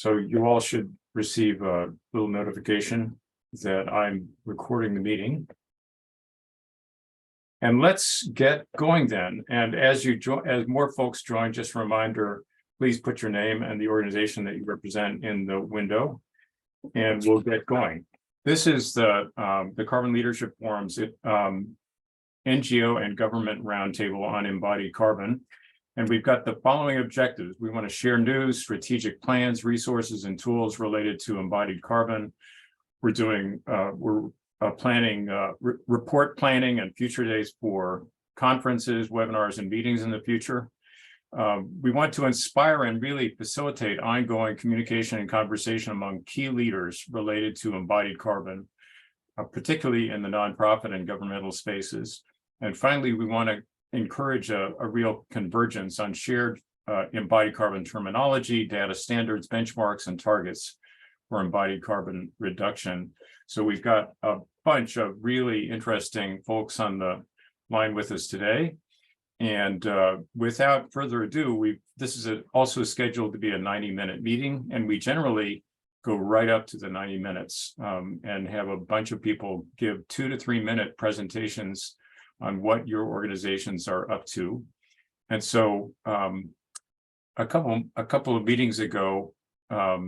So you all should receive a little notification that I'm recording the meeting. And let's get going then. And as more folks join, just a reminder, please put your name and the organization that you represent in the window, and we'll get going. This is the Carbon Leadership Forum's NGO and Government Roundtable on Embodied Carbon. And we've got the following objectives. We want to share news, strategic plans, resources, and tools related to embodied carbon. We're planning report planning and future days for conferences, webinars, and meetings in the future. We want to inspire and really facilitate ongoing communication and conversation among key leaders related to embodied carbon, particularly in the nonprofit and governmental spaces. And finally, we want to encourage a real convergence on shared embodied carbon terminology, data standards, benchmarks, and targets for embodied carbon reduction. So we've got a bunch of really interesting folks on the line with us today. And without further ado, this is also scheduled to be a 90-minute meeting, and we generally go right up to the 90 minutes and have a bunch of people give 2 to 3 minute presentations on what your organizations are up to. And so a couple of meetings ago, at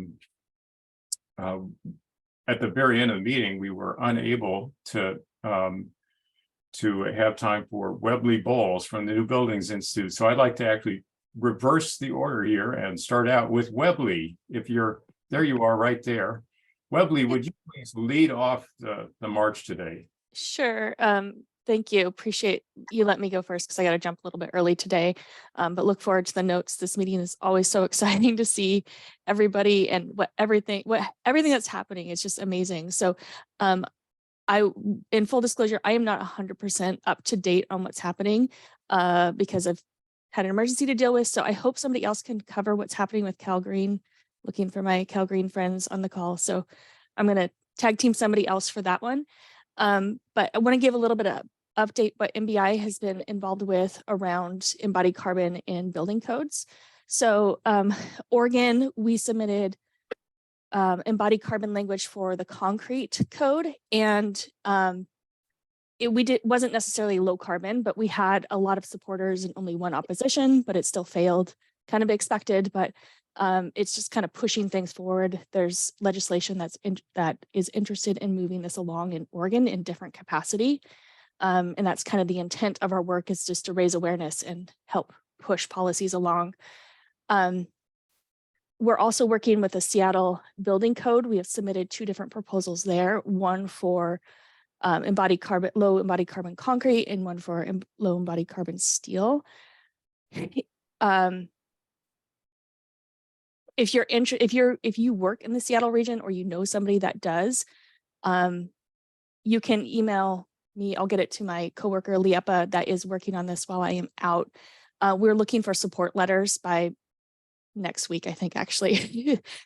the very end of the meeting, we were unable to have time for Webley Bowles from the New Buildings Institute. So I'd like to actually reverse the order here and start out with Webley. If you're there, you are right there. Webley, would you please lead off the march today? Sure. Thank you. Appreciate you letting me go first because I got to jump a little bit early today, but look forward to the notes. This meeting is always so exciting to see everybody and everything that's happening is just amazing. So in full disclosure, I am not 100% up to date on what's happening because I've had an emergency to deal with. So I hope somebody else can cover what's happening with Cal Green, looking for my Cal Green friends on the call. So I'm going to tag team somebody else for that one. But I want to give a little bit of update what MBI has been involved with around embodied carbon in building codes. So Oregon, we submitted embodied carbon language for the concrete code, and wasn't necessarily low carbon, but we had a lot of supporters and only one opposition, but it still failed, kind of expected, but it's just kind of pushing things forward. There's legislation that is interested in moving this along in Oregon in different capacity. And that's kind of the intent of our work, is just to raise awareness and help push policies along. We're also working with the Seattle Building Code. We have submitted 2 different proposals there, one for low embodied carbon concrete and one for low embodied carbon steel. If you work in the Seattle region or you know somebody that does, you can email me. I'll get it to my coworker Liepa that is working on this while I am out. We're looking for support letters by next week, I think, actually.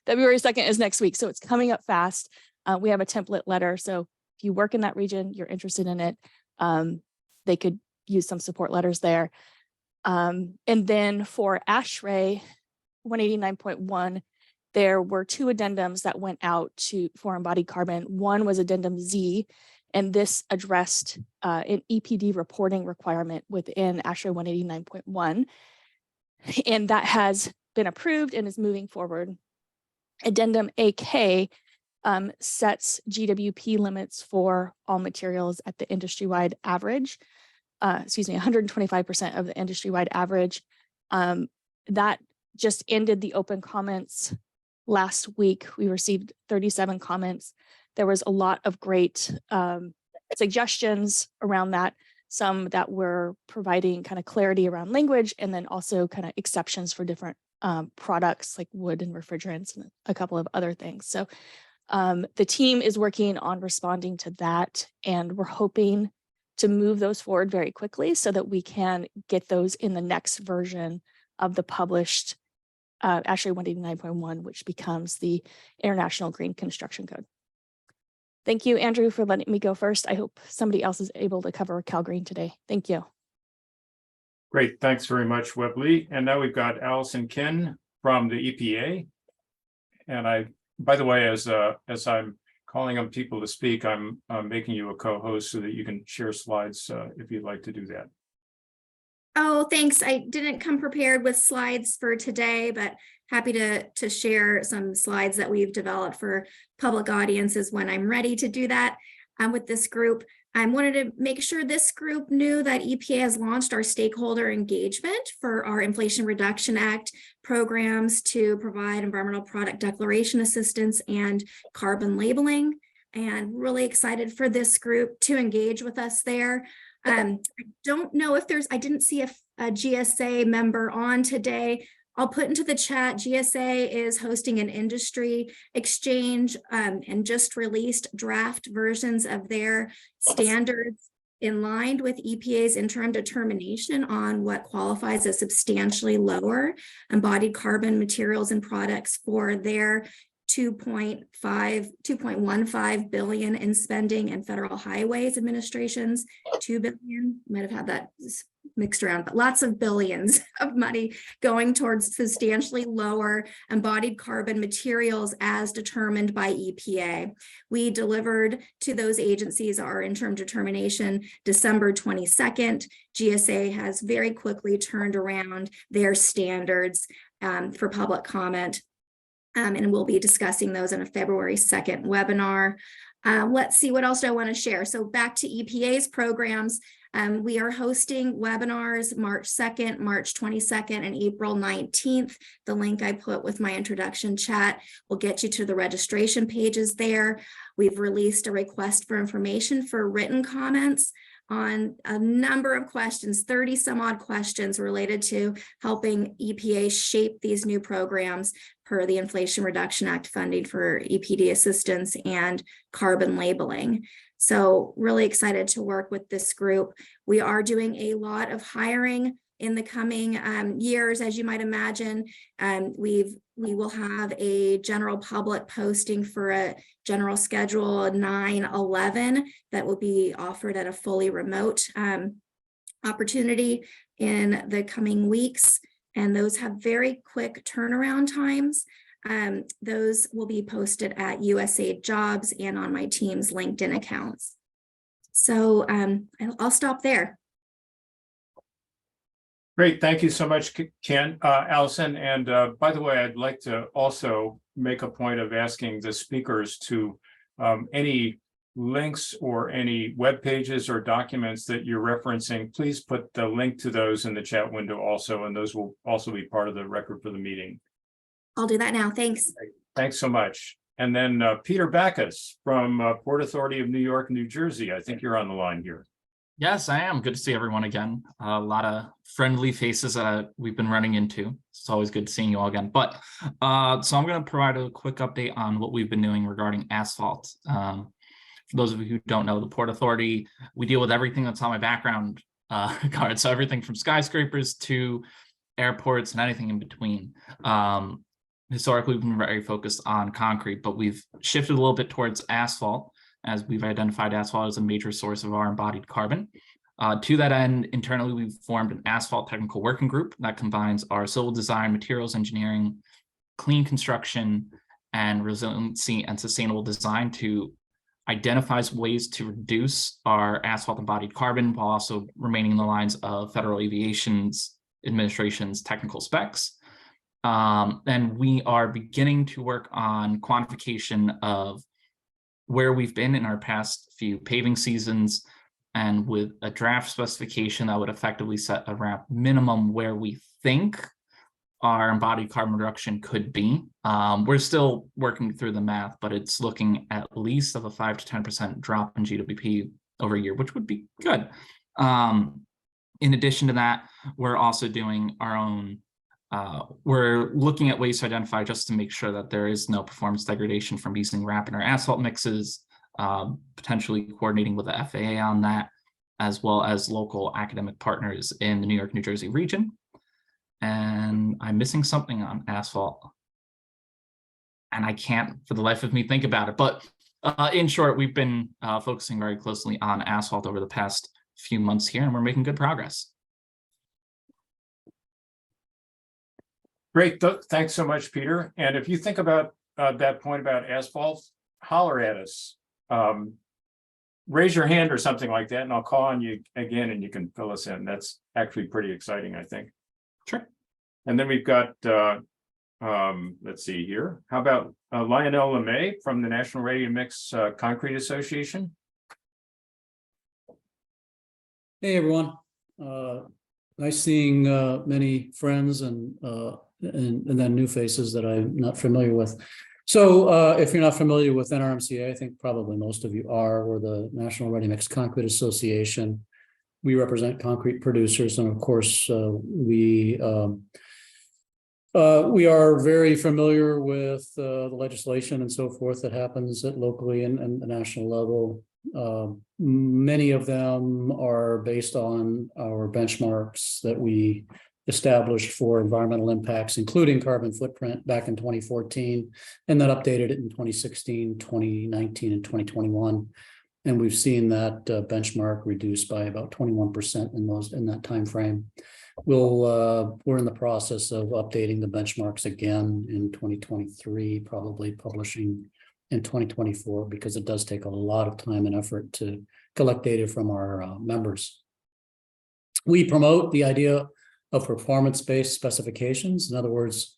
February 2nd is next week, so it's coming up fast. We have a template letter, so if you work in that region, you're interested in it, they could use some support letters there. And then for ASHRAE 189.1, there were 2 addendums that went out for embodied carbon. One was addendum Z, and this addressed an EPD reporting requirement within ASHRAE 189.1, and that has been approved and is moving forward. Addendum AK sets GWP limits for all materials at the industry-wide average, 125% of the industry-wide average. That just ended the open comments last week. We received 37 comments. There was a lot of great suggestions around that, some that were providing kind of clarity around language, and then also kind of exceptions for different products like wood and refrigerants and a couple of other things. So the team is working on responding to that, and we're hoping to move those forward very quickly so that we can get those in the next version of the published ASHRAE 189.1, which becomes the International Green Construction Code. Thank you, Andrew, for letting me go first. I hope somebody else is able to cover Cal Green today. Thank you. Great, thanks very much, Webley. And now we've got Allison Kin from the EPA. And by the way, as I'm calling on people to speak, I'm making you a co-host so that you can share slides if you'd like to do that. Oh, thanks. I didn't come prepared with slides for today, but happy to share some slides that we've developed for public audiences when I'm ready to do that with this group. I wanted to make sure this group knew that EPA has launched our stakeholder engagement for our Inflation Reduction Act programs to provide environmental product declaration assistance and carbon labeling. And really excited for this group to engage with us there. I don't know if I didn't see a GSA member on today. I'll put into the chat, GSA is hosting an industry exchange and just released draft versions of their standards in line with EPA's interim determination on what qualifies as substantially lower embodied carbon materials and products for their 2.15 billion in spending and Federal Highways Administration's 2 billion. Might have had that mixed around, but lots of billions of money going towards substantially lower embodied carbon materials as determined by EPA. We delivered to those agencies our interim determination December 22nd. GSA has very quickly turned around their standards for public comment. And we'll be discussing those in a February 2nd webinar. Let's see, what else do I want to share? So back to EPA's programs. We are hosting webinars March 2nd, March 22nd, and April 19th. The link I put with my introduction chat will get you to the registration pages there. We've released a request for information for written comments on a number of questions, 30 some odd questions related to helping EPA shape these new programs per the Inflation Reduction Act funding for EPD assistance and carbon labeling. So really excited to work with this group. We are doing a lot of hiring in the coming years, as you might imagine. We will have a general public posting for a general schedule 9/11 that will be offered at a fully remote opportunity in the coming weeks. And those have very quick turnaround times. Those will be posted at USAID Jobs and on my team's LinkedIn accounts. So I'll stop there. Great, thank you so much, Ken, Allison. And by the way, I'd like to also make a point of asking the speakers to any links or any web pages or documents that you're referencing, please put the link to those in the chat window also, and those will also be part of the record for the meeting. I'll do that now, thanks. Thanks so much. And then Peter Backus from Port Authority of New York, New Jersey. I think you're on the line here. Yes, I am. Good to see everyone again. A lot of friendly faces that we've been running into. It's always good seeing you all again. But so I'm going to provide a quick update on what we've been doing regarding asphalt. For those of you who don't know, the Port Authority, we deal with everything that's on my background card. So everything from skyscrapers to airports and anything in between. Historically, we've been very focused on concrete, but we've shifted a little bit towards asphalt, as we've identified asphalt as a major source of our embodied carbon. To that end, internally, we've formed an asphalt technical working group that combines our civil design, materials engineering, clean construction, and resiliency and sustainable design to identify ways to reduce our asphalt embodied carbon while also remaining in the lines of Federal Aviation Administration's technical specs. And we are beginning to work on quantification of where we've been in our past few paving seasons, and with a draft specification that would effectively set a RAP minimum where we think our embodied carbon reduction could be. We're still working through the math, but it's looking at least of a 5 to 10% drop in GWP over a year, which would be good. In addition to that, we're also doing our own we're looking at ways to identify just to make sure that there is no performance degradation from using RAP in our asphalt mixes, potentially coordinating with the FAA on that, as well as local academic partners in the New York, New Jersey region. And I'm missing something on asphalt, and I can't for the life of me think about it. But in short, we've been focusing very closely on asphalt over the past few months here, and we're making good progress. Great, thanks so much, Peter. And if you think about that point about asphalt, holler at us. Raise your hand or something like that, and I'll call on you again and you can fill us in. That's actually pretty exciting, I think. Sure. And then we've got, let's see here. How about Lionel LeMay from the National Ready Mix Concrete Association? Hey, everyone. Nice seeing many friends and then new faces that I'm not familiar with. So if you're not familiar with NRMCA, I think probably most of you are. We're the National Ready Mix Concrete Association. We represent concrete producers, and of course, we are very familiar with the legislation and so forth that happens at locally and the national level. Many of them are based on our benchmarks that we established for environmental impacts, including carbon footprint back in 2014, and then updated it in 2016, 2019, and 2021. And we've seen that benchmark reduced by about 21% in that time frame. We're in the process of updating the benchmarks again in 2023, probably publishing in 2024, because it does take a lot of time and effort to collect data from our members. We promote the idea of performance-based specifications. In other words,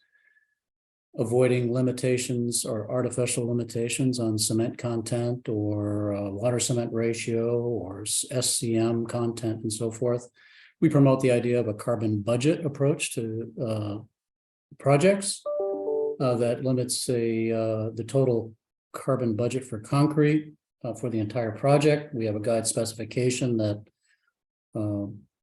avoiding limitations or artificial limitations on cement content or water cement ratio or SCM content and so forth. We promote the idea of a carbon budget approach to projects that limits the total carbon budget for concrete for the entire project. We have a guide specification that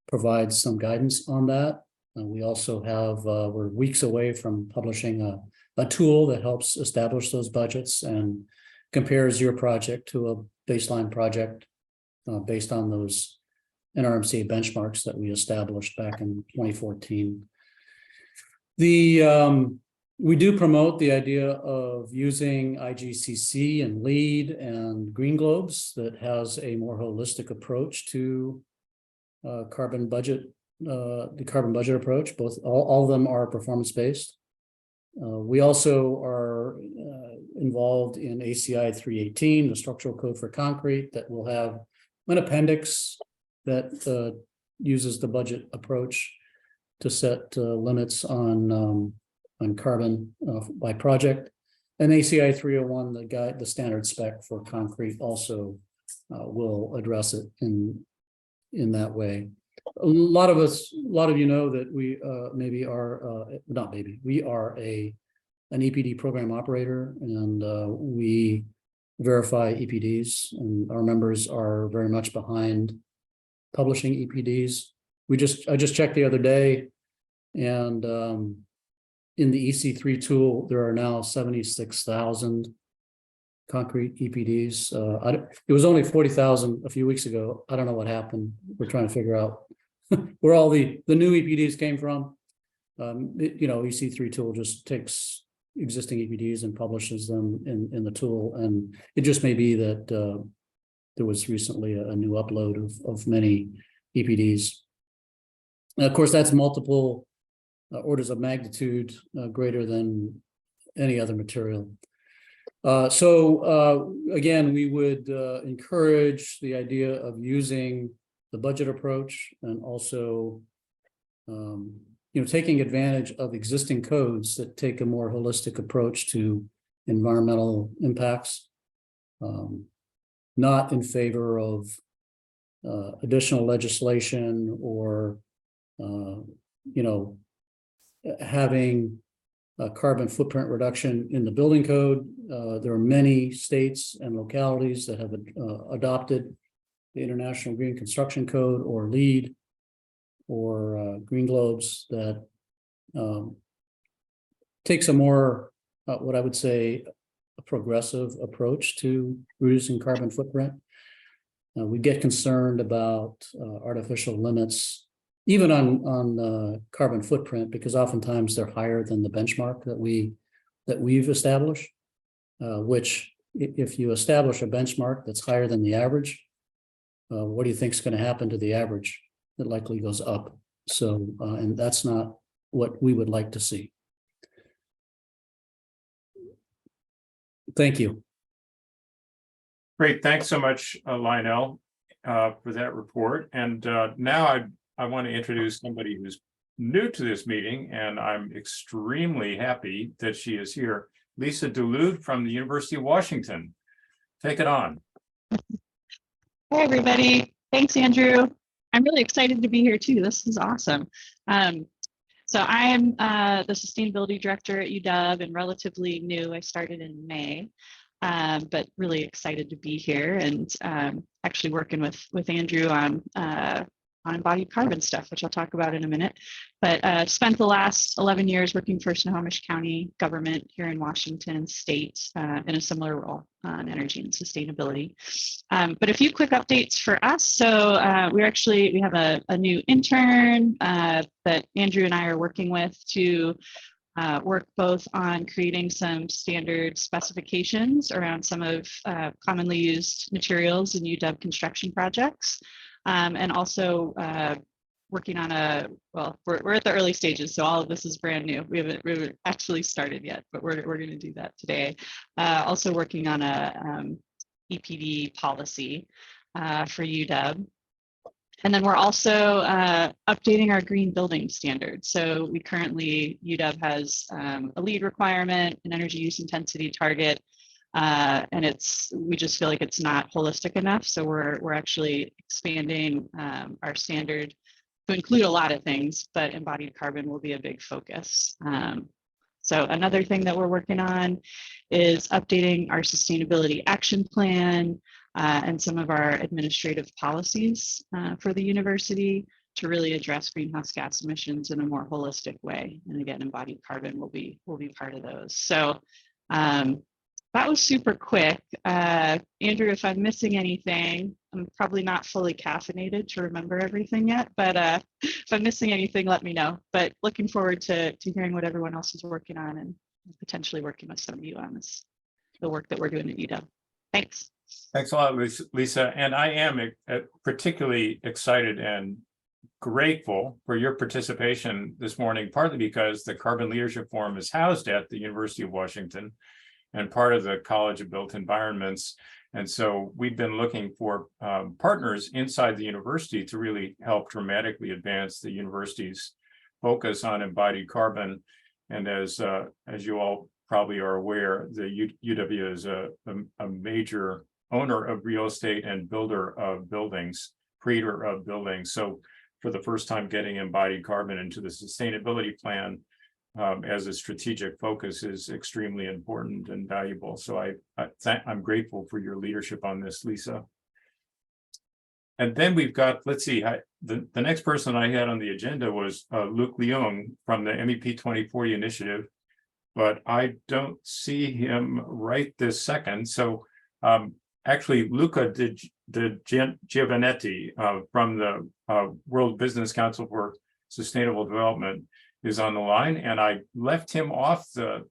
provides some guidance on that. We also have, we're weeks away from publishing a tool that helps establish those budgets and compares your project to a baseline project based on those NRMC benchmarks that we established back in 2014. We do promote the idea of using IGCC and LEED and Green Globes that has a more holistic approach to carbon budget, the carbon budget approach. All of them are performance-based. We also are involved in ACI 318, the structural code for concrete, that will have an appendix that uses the budget approach to set limits on carbon by project. And ACI 301, the standard spec for concrete, also will address it in that way. A lot of you know that we we are an EPD program operator, and we verify EPDs, and our members are very much behind publishing EPDs. I just checked the other day, and in the EC3 tool, there are now 76,000 concrete EPDs. It was only 40,000 a few weeks ago. I don't know what happened. We're trying to figure out where all the new EPDs came from. EC3 tool just takes existing EPDs and publishes them in the tool. And it just may be that there was recently a new upload of many EPDs. And of course, that's multiple orders of magnitude greater than any other material. Again, we would encourage the idea of using the budget approach, and also taking advantage of existing codes that take a more holistic approach to environmental impacts, not in favor of additional legislation or having a carbon footprint reduction in the building code. There are many states and localities that have adopted the International Green Construction Code or LEED or Green Globes that takes a more, what I would say, a progressive approach to reducing carbon footprint. We get concerned about artificial limits, even on carbon footprint, because oftentimes they're higher than the benchmark that we've established. Which, if you establish a benchmark that's higher than the average, what do you think is going to happen to the average? It likely goes up. So, and that's not what we would like to see. Thank you. Great, thanks so much, Lionel, for that report. And now I want to introduce somebody who's new to this meeting, and I'm extremely happy that she is here. Lisa Duluth from the University of Washington. Take it on. Hey, everybody. Thanks, Andrew. I'm really excited to be here too. This is awesome. So I'm the Sustainability Director at UW and relatively new. I started in May, but really excited to be here and actually working with Andrew on embodied carbon stuff, which I'll talk about in a minute. But spent the last 11 years working for Snohomish County government here in Washington State in a similar role on energy and sustainability. But a few quick updates for us. So we have a new intern that Andrew and I are working with to work both on creating some standard specifications around some of commonly used materials in UW construction projects. And also working on we're at the early stages, so all of this is brand new. We haven't actually started yet, but we're going to do that today. Also working on a EPD policy for UW. And then we're also updating our green building standards. So UW has a LEED requirement, an energy use intensity target, and we just feel like it's not holistic enough. So we're actually expanding our standard to include a lot of things, but embodied carbon will be a big focus. So another thing that we're working on is updating our sustainability action plan and some of our administrative policies for the university to really address greenhouse gas emissions in a more holistic way. And again, embodied carbon will be part of those. So that was super quick. Andrew, if I'm missing anything, I'm probably not fully caffeinated to remember everything yet, but if I'm missing anything, let me know. But looking forward to hearing what everyone else is working on and potentially working with some of you on the work that we're doing at UW. Thanks. Thanks a lot, Lisa. And I am particularly excited and grateful for your participation this morning, partly because the Carbon Leadership Forum is housed at the University of Washington and part of the College of Built Environments. And so we've been looking for partners inside the university to really help dramatically advance the university's focus on embodied carbon. And as you all probably are aware, the UW is a major owner of real estate and builder of buildings, creator of buildings. So for the first time, getting embodied carbon into the sustainability plan as a strategic focus is extremely important and valuable. So I'm grateful for your leadership on this, Lisa. And then we've got, let's see, the next person I had on the agenda was Luke Leung from the MEP 2040 initiative, but I don't see him right this second. So actually, Luca De Giovanetti from the World Business Council for Sustainable Development is on the line, and I left him off the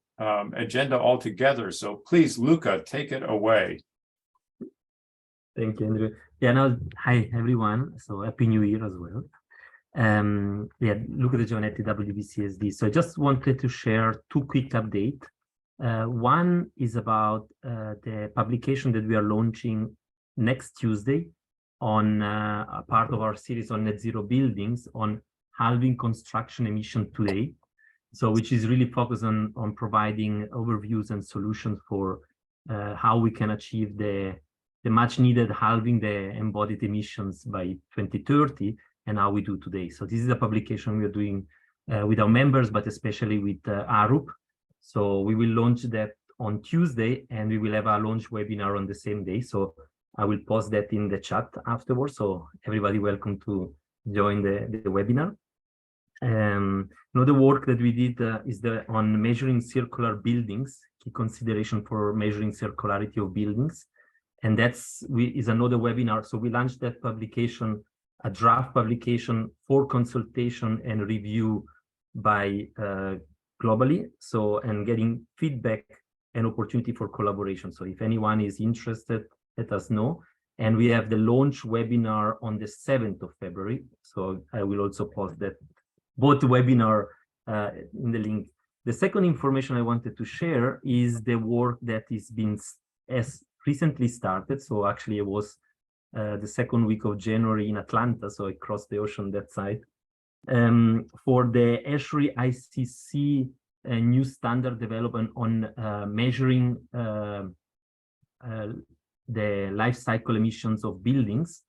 agenda altogether. So please, Luca, take it away. Thank you, Andrew. Yeah, no, hi everyone. So happy New Year as well. Luca De Giovanetti, WBCSD. So I just wanted to share two quick updates. One is about the publication that we are launching next Tuesday on a part of our series on net zero buildings on halving construction emission today. So which is really focused on providing overviews and solutions for how we can achieve the much needed halving the embodied emissions by 2030 and how we do today. So this is a publication we are doing with our members, but especially with ARUP. So we will launch that on Tuesday, and we will have a launch webinar on the same day. So I will post that in the chat afterwards. So everybody welcome to join the webinar. Another work that we did is on measuring circular buildings, key consideration for measuring circularity of buildings. And is another webinar. So we launched that publication, a draft publication for consultation and review by globally. So, and getting feedback and opportunity for collaboration. So if anyone is interested, let us know. And we have the launch webinar on the 7th of February. So I will also post that both webinar in the link The second information I wanted to share is the work that is been as recently started. So actually it was the second week of January in Atlanta, so I crossed the ocean that side. For the ASHRAE ICC new standard development on measuring the life cycle emissions of buildings,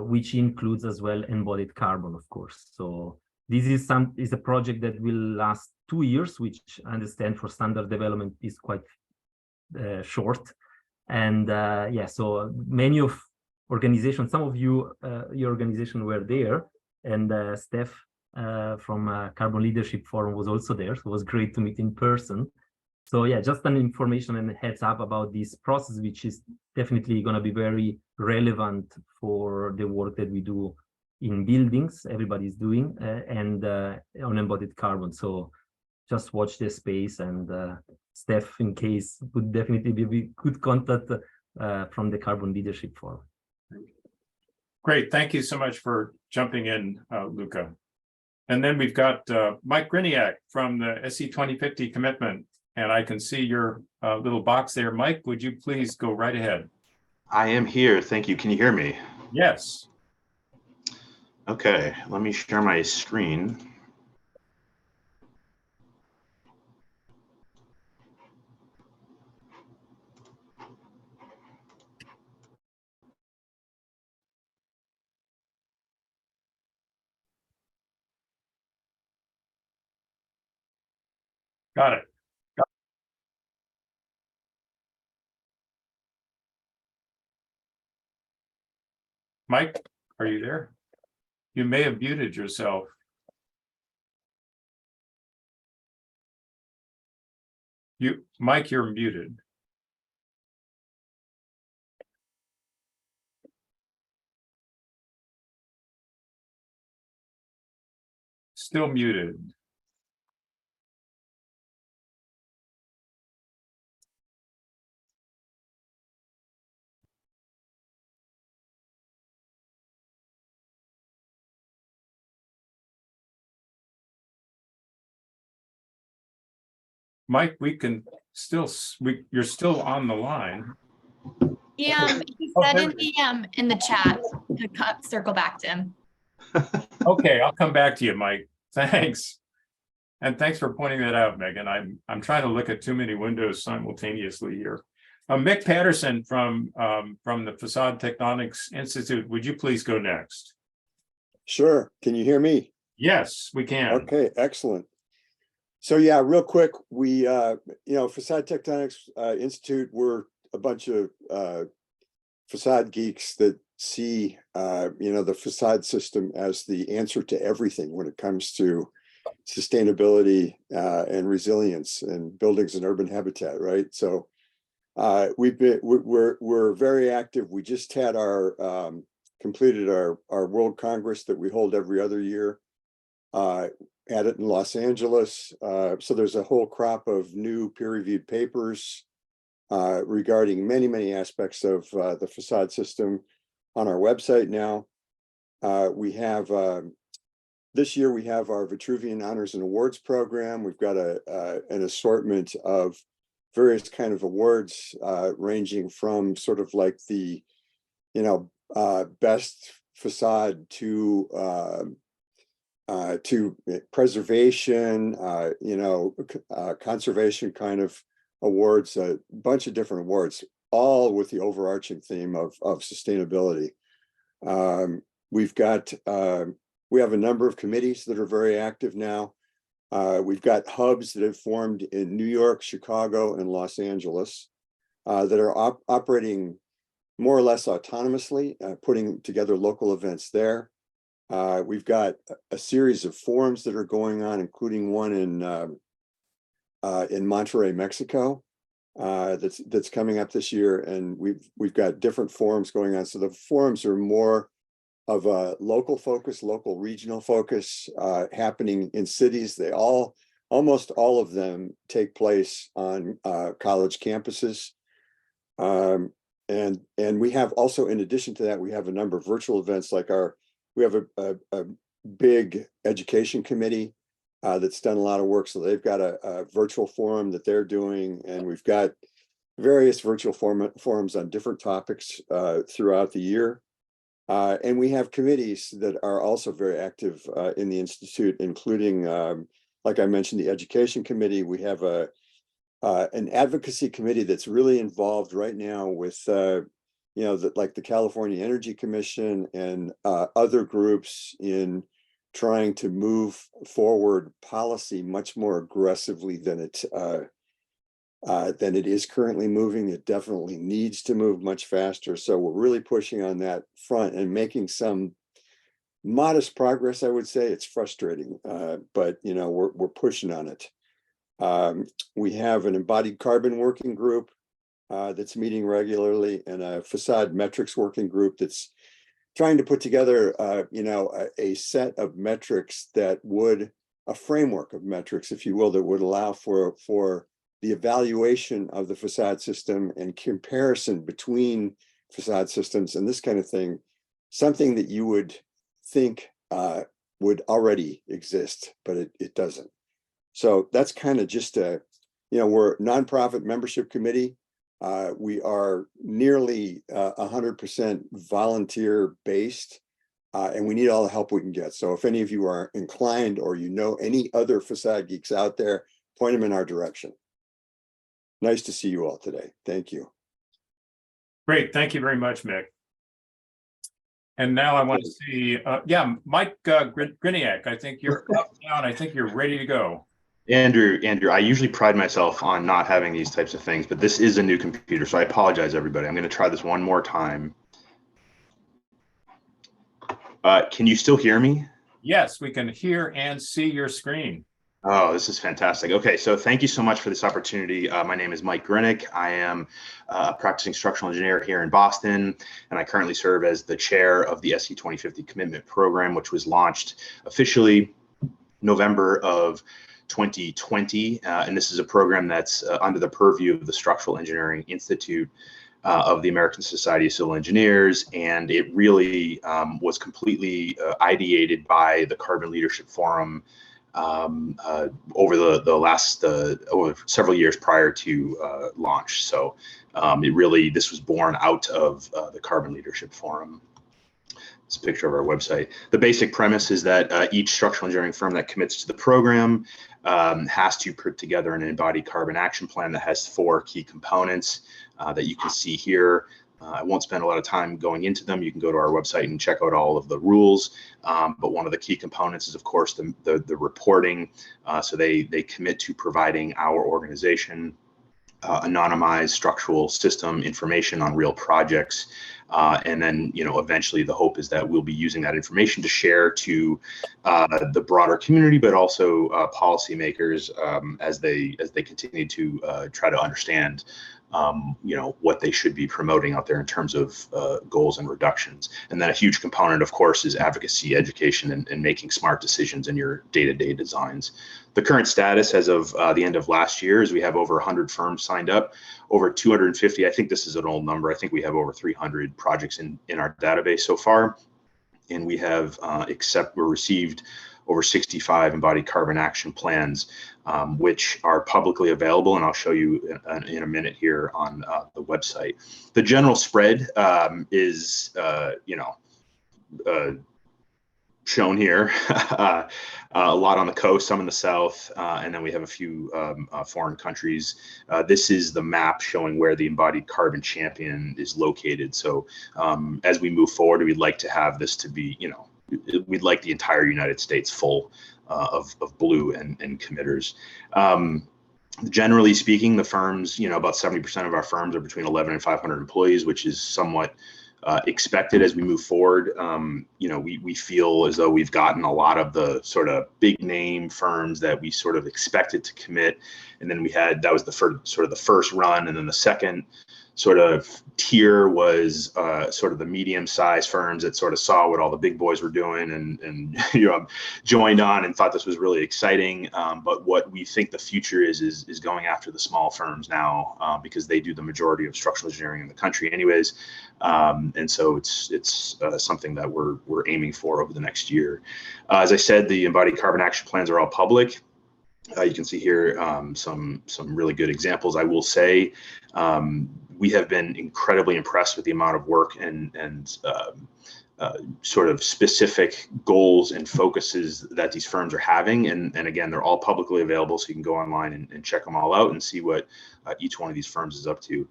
which includes as well embodied carbon, of course. So this is a project that will last 2 years, which I understand for standard development is quite short. And yeah, so many of organizations, some of you, your organization were there, and Steph from Carbon Leadership Forum was also there. So it was great to meet in person. So yeah, just an information and a heads up about this process, which is definitely going to be very relevant for the work that we do in buildings, everybody's doing, and on embodied carbon. So just watch this space, and Steph, in case, would definitely be good contact from the Carbon Leadership Forum. Great, thank you so much for jumping in, Luca. And then we've got Mike Griniak from the SE 2050 commitment, and I can see your little box there. Mike, would you please go right ahead? I am here, thank you. Can you hear me? Yes. Okay, let me share my screen. Got it. Mike, are you there? You may have muted yourself. Mike, you're muted. Still muted. Mike, we can still, you're still on the line. He Oh, said there in the chat to circle back to him. Okay, I'll come back to you, Mike. Thanks. And thanks for pointing that out, Megan. I'm trying to look at too many windows simultaneously here. Mick Patterson from the Facade Tectonics Institute, would you please go next? Sure. Can you hear me? Yes, we can. Okay, excellent. So yeah, real quick, we, Facade Tectonics Institute, we're a bunch of facade geeks that see, the facade system as the answer to everything when it comes to sustainability and resilience in buildings and urban habitat, right? So we're very active. We just had our completed our World Congress that we hold every other year. Had it in Los Angeles. So there's a whole crop of new peer-reviewed papers regarding many aspects of the facade system on our website now. We have this year we have our Vitruvian Honors and Awards program. We've got an assortment of various kind of awards ranging from sort of like the best facade to preservation, conservation kind of awards, a bunch of different awards, all with the overarching theme of sustainability. We have a number of committees that are very active now. We've got hubs that have formed in New York, Chicago, and Los Angeles that are operating more or less autonomously, putting together local events there. We've got a series of forums that are going on, including one in Monterrey, Mexico, that's coming up this year, and we've got different forums going on. So the forums are more of a local focus, local regional focus, happening in cities. They almost all of them take place on college campuses. And we have also, in addition to that, we have a number of virtual events like we have a big education committee that's done a lot of work. So they've got a virtual forum that they're doing, and we've got various virtual forums on different topics throughout the year. And we have committees that are also very active in the Institute, including, like I mentioned, the Education Committee. We have an advocacy committee that's really involved right now with, like the California Energy Commission and other groups in trying to move forward policy much more aggressively than it is currently moving. It definitely needs to move much faster. So we're really pushing on that front and making some modest progress, I would say. It's frustrating, but we're pushing on it. We have an embodied carbon working group that's meeting regularly, and a facade metrics working group that's trying to put together, a set of metrics a framework of metrics, if you will, that would allow for the evaluation of the facade system and comparison between facade systems and this kind of thing, something that you would think would already exist, but it doesn't. So that's kind of just we're a nonprofit membership committee. We are nearly 100% volunteer based, and we need all the help we can get. So if any of you are inclined, or any other facade geeks out there, point them in our direction. Nice to see you all today. Thank you. Great. Thank you very much, Mick. And now I want to see, Mike Griniak, I think you're up now, and I think you're ready to go. Andrew, I usually pride myself on not having these types of things, but this is a new computer, so I apologize, everybody. I'm going to try this one more time. Can you still hear me? Yes, we can hear and see your screen. Oh, this is fantastic. Okay, so thank you so much for this opportunity. My name is Mike Griniak. I am a practicing structural engineer here in Boston, and I currently serve as the chair of the SE 2050 Commitment Program, which was launched officially November of 2020. And this is a program that's under the purview of the Structural Engineering Institute of the American Society of Civil Engineers. And it really was completely ideated by the Carbon Leadership Forum over over several years prior to launch. So this was born out of the Carbon Leadership Forum. It's a picture of our website. The basic premise is that each structural engineering firm that commits to the program has to put together an embodied carbon action plan that has 4 key components that you can see here. I won't spend a lot of time going into them. You can go to our website and check out all of the rules. But one of the key components is, of course, the reporting. So they commit to providing our organization anonymized structural system information on real projects. And then, eventually the hope is that we'll be using that information to share to the broader community, but also policymakers as they continue to try to understand what they should be promoting out there in terms of goals and reductions. And then a huge component, of course, is advocacy, education, and making smart decisions in your day-to-day designs. The current status as of the end of last year is we have over 100 firms signed up, over 250. I think this is an old number. I think we have over 300 projects in our database so far. And we have received over 65 embodied carbon action plans, which are publicly available, and I'll show you in a minute here on the website. The general spread is, shown here. A lot on the coast, some in the south, and then we have a few foreign countries. This is the map showing where the embodied carbon champion is located. So as we move forward, we'd like to have this to be, we'd like the entire United States full of blue and committers. Generally speaking, the firms, about 70% of our firms are between 11 and 500 employees, which is somewhat expected as we move forward. We feel as though we've gotten a lot of the sort of big name firms that we sort of expected to commit. And then that was the first run. And then the second sort of tier was sort of the medium-sized firms that sort of saw what all the big boys were doing and joined on and thought this was really exciting. But what we think the future is going after the small firms now, because they do the majority of structural engineering in the country anyways. And so it's something that we're aiming for over the next year. As I said, the embodied carbon action plans are all public. You can see here some really good examples. I will say we have been incredibly impressed with the amount of work and sort of specific goals and focuses that these firms are having. And again, they're all publicly available, so you can go online and check them all out and see what each one of these firms is up to.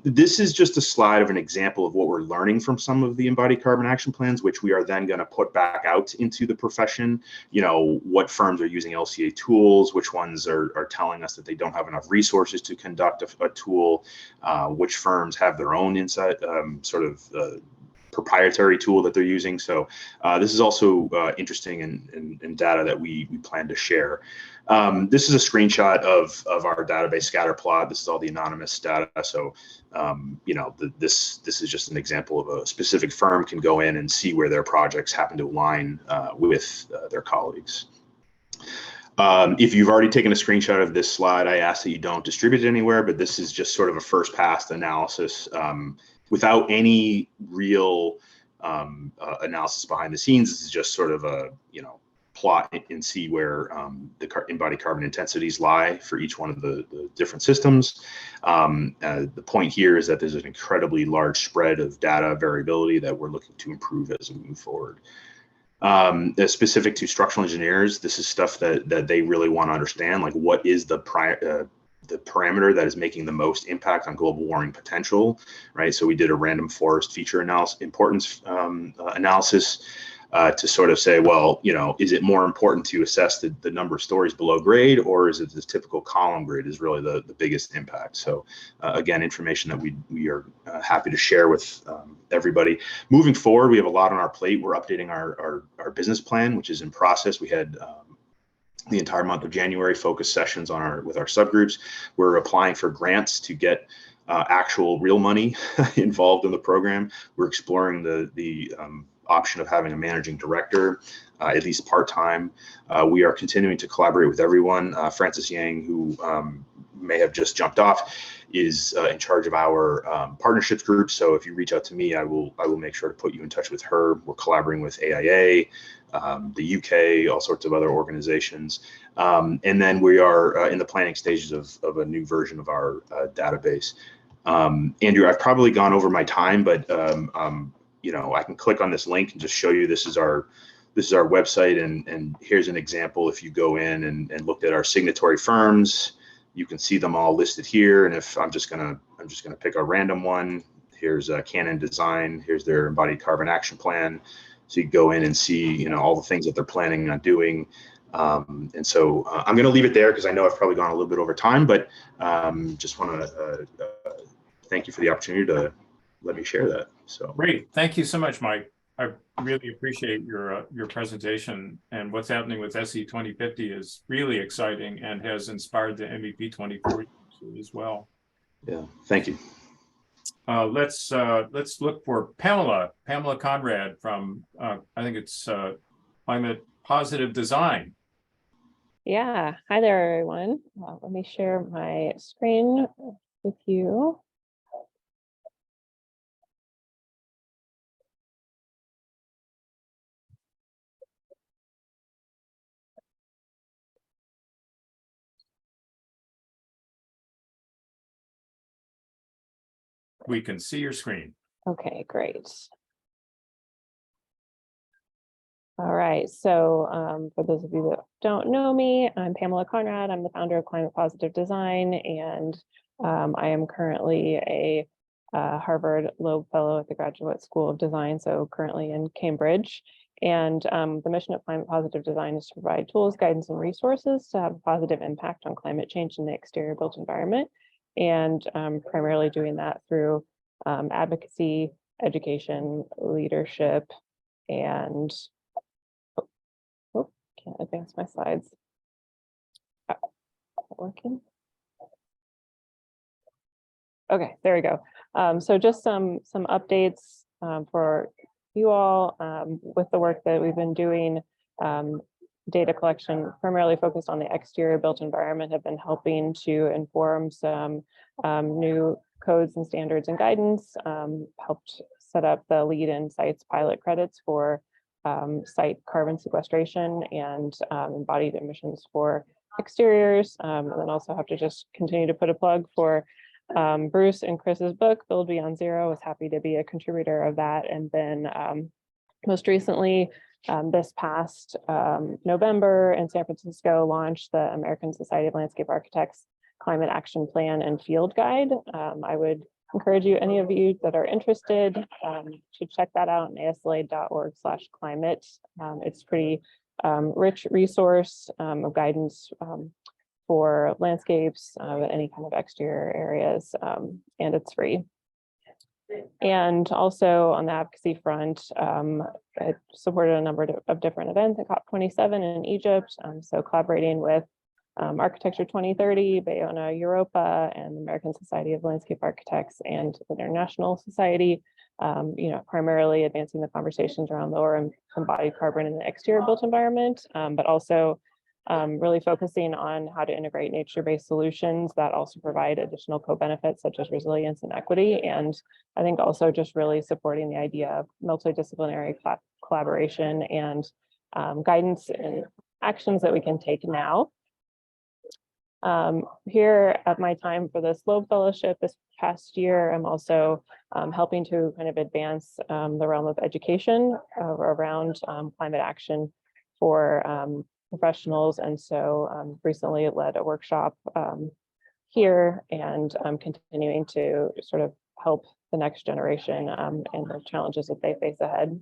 This is just a slide of an example of what we're learning from some of the embodied carbon action plans, which we are then going to put back out into the profession. You know, what firms are using LCA tools, which ones are telling us that they don't have enough resources to conduct a tool, which firms have their own inside proprietary tool that they're using. So this is also interesting and data that we plan to share. This is a screenshot of our database scatter plot. This is all the anonymous data. So you know, this is just an example of a specific firm can go in and see where their projects happen to align with their colleagues. If you've already taken a screenshot of this slide, I ask that you don't distribute it anywhere, but this is just sort of a first pass analysis without any real analysis behind the scenes. This is just sort of a, you know, plot and see where the embodied carbon intensities lie for each one of the different systems. The point here is that there's an incredibly large spread of data variability that we're looking to improve as we move forward. Specific to structural engineers, this is stuff that they really want to understand, like what is the parameter that is making the most impact on global warming potential, right? So we did a random forest feature importance analysis to sort of say, well, you know, is it more important to assess the number of stories below grade, or is it this typical column grade is really the biggest impact? So again, information that we are happy to share with everybody. Moving forward, we have a lot on our plate. We're updating our business plan, which is in process. We had the entire month of January focus sessions on with our subgroups. We're applying for grants to get actual real money involved in the program. We're exploring the option of having a managing director, at least part-time. We are continuing to collaborate with everyone. Francis Yang, who may have just jumped off, is in charge of our partnerships group. So if you reach out to me, I will make sure to put you in touch with her. We're collaborating with AIA, the UK, all sorts of other organizations. And then we are in the planning stages of a new version of our database. Andrew, I've probably gone over my time, but you know, I can click on this link and just show you this is our website, and here's an example. If you go in and look at our signatory firms, you can see them all listed here. And if I'm just gonna pick a random one. Here's Canon Design. Here's their embodied carbon action plan. So you go in and see, you know, all the things that they're planning on doing. And so I'm going to leave it there because I know I've probably gone a little bit over time, but just want to thank you for the opportunity to let me share that. So great. Thank you so much, Mike. I really appreciate your presentation, and what's happening with SE 2050 is really exciting and has inspired the MEP 2040 as well. Yeah, thank you. Let's look for Pamela Conrad from I think it's Climate Positive Design. Yeah, hi there, everyone. Let me share my screen with you. We can see your screen. Okay, great. All right, so for those of you that don't know me, I'm Pamela Conrad. I'm the founder of Climate Positive Design, and I am currently a Harvard Loeb Fellow at the Graduate School of Design, so currently in Cambridge. And the mission of Climate Positive Design is to provide tools, guidance, and resources to have a positive impact on climate change in the exterior built environment, and primarily doing that through advocacy, education, leadership, and can't advance my slides. Oh, not working. Okay, there we go. So just some updates for you all with the work that we've been doing. Data collection primarily focused on the exterior built environment have been helping to inform some new codes and standards and guidance, helped set up the lead in sites pilot credits for site carbon sequestration and embodied emissions for exteriors. And then also have to just continue to put a plug for Bruce and Chris's book, Build Beyond Zero. I was happy to be a contributor of that. And then most recently, this past November in San Francisco launched the American Society of Landscape Architects Climate Action Plan and Field Guide. I would encourage you, any of you that are interested, to check that out on asla.org/climate. It's pretty rich resource of guidance for landscapes, any kind of exterior areas, and it's free. And also on the advocacy front, I supported a number of different events at COP27 in Egypt. So collaborating with Architecture 2030, Bayona Europa, and the American Society of Landscape Architects and the International Society, primarily advancing the conversations around lower embodied carbon in the exterior built environment, but also really focusing on how to integrate nature-based solutions that also provide additional co-benefits such as resilience and equity. And I think also just really supporting the idea of multidisciplinary collaboration and guidance and actions that we can take now. Here at my time for the Slope Fellowship this past year, I'm also helping to kind of advance the realm of education around climate action for professionals. And so recently led a workshop here, and I'm continuing to sort of help the next generation and the challenges that they face ahead.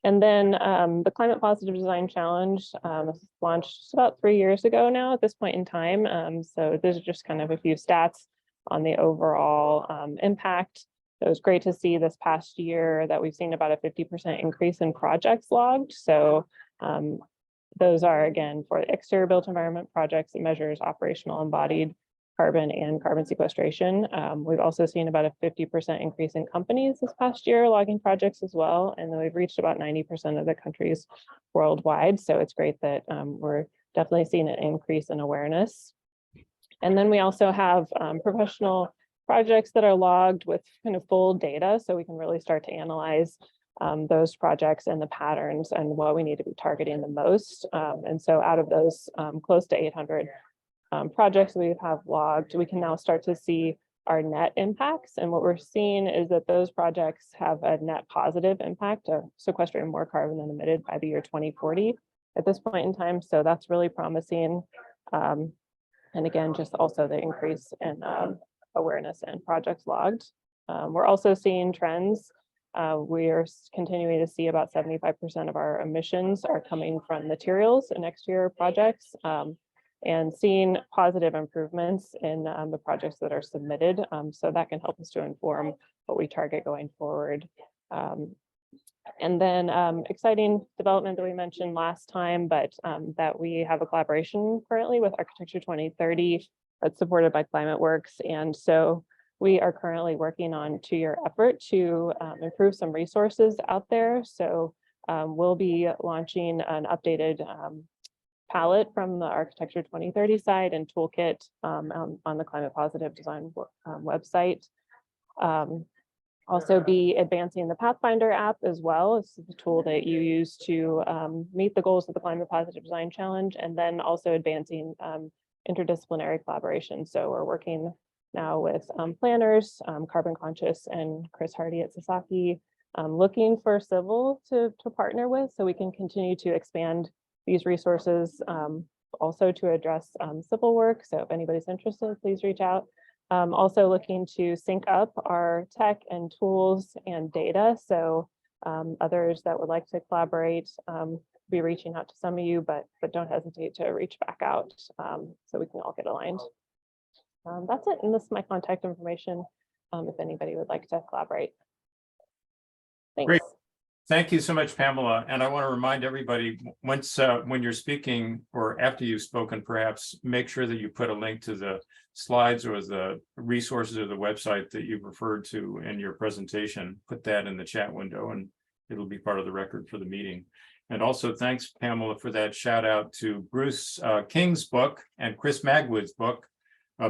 And then the Climate Positive Design Challenge was launched about 3 years ago now at this point in time. So these are just kind of a few stats on the overall impact. It was great to see this past year that we've seen about a 50% increase in projects logged. So those are, again, for exterior built environment projects, it measures operational embodied carbon and carbon sequestration. We've also seen about a 50% increase in companies this past year logging projects as well. And then we've reached about 90% of the countries worldwide. So it's great that we're definitely seeing an increase in awareness. And then we also have professional projects that are logged with kind of full data, so we can really start to analyze those projects and the patterns and what we need to be targeting the most. And so out of those close to 800 projects we have logged, we can now start to see our net impacts. And what we're seeing is that those projects have a net positive impact of sequestering more carbon than emitted by the year 2040 at this point in time. So that's really promising. And again, just also the increase in awareness and projects logged. We're also seeing trends. We are continuing to see about 75% of our emissions are coming from materials in exterior projects, and seeing positive improvements in the projects that are submitted. So that can help us to inform what we target going forward. And then exciting development that we mentioned last time, but that we have a collaboration currently with Architecture 2030 that's supported by ClimateWorks. And so we are currently working on a 2-year effort to improve some resources out there. So we'll be launching an updated palette from the Architecture 2030 side and toolkit on the Climate Positive Design website. Also be advancing the Pathfinder app as well. It's the tool that you use to meet the goals of the Climate Positive Design Challenge, and then also advancing interdisciplinary collaboration. So we're working now with planners, Carbon Conscious and Chris Hardy at Sasaki, looking for civil to partner with so we can continue to expand these resources, also to address civil work. So if anybody's interested, please reach out. Also looking to sync up our tech and tools and data. So others that would like to collaborate, be reaching out to some of you, but don't hesitate to reach back out so we can all get aligned. That's it, and this is my contact information if anybody would like to collaborate. Thanks. Great. Thank you so much, Pamela. And I want to remind everybody, once when you're speaking or after you've spoken, perhaps make sure that you put a link to the slides or the resources or the website that you've referred to in your presentation. Put that in the chat window and it'll be part of the record for the meeting. And also thanks, Pamela, for that shout out to Bruce King's book and Chris Magwood's book,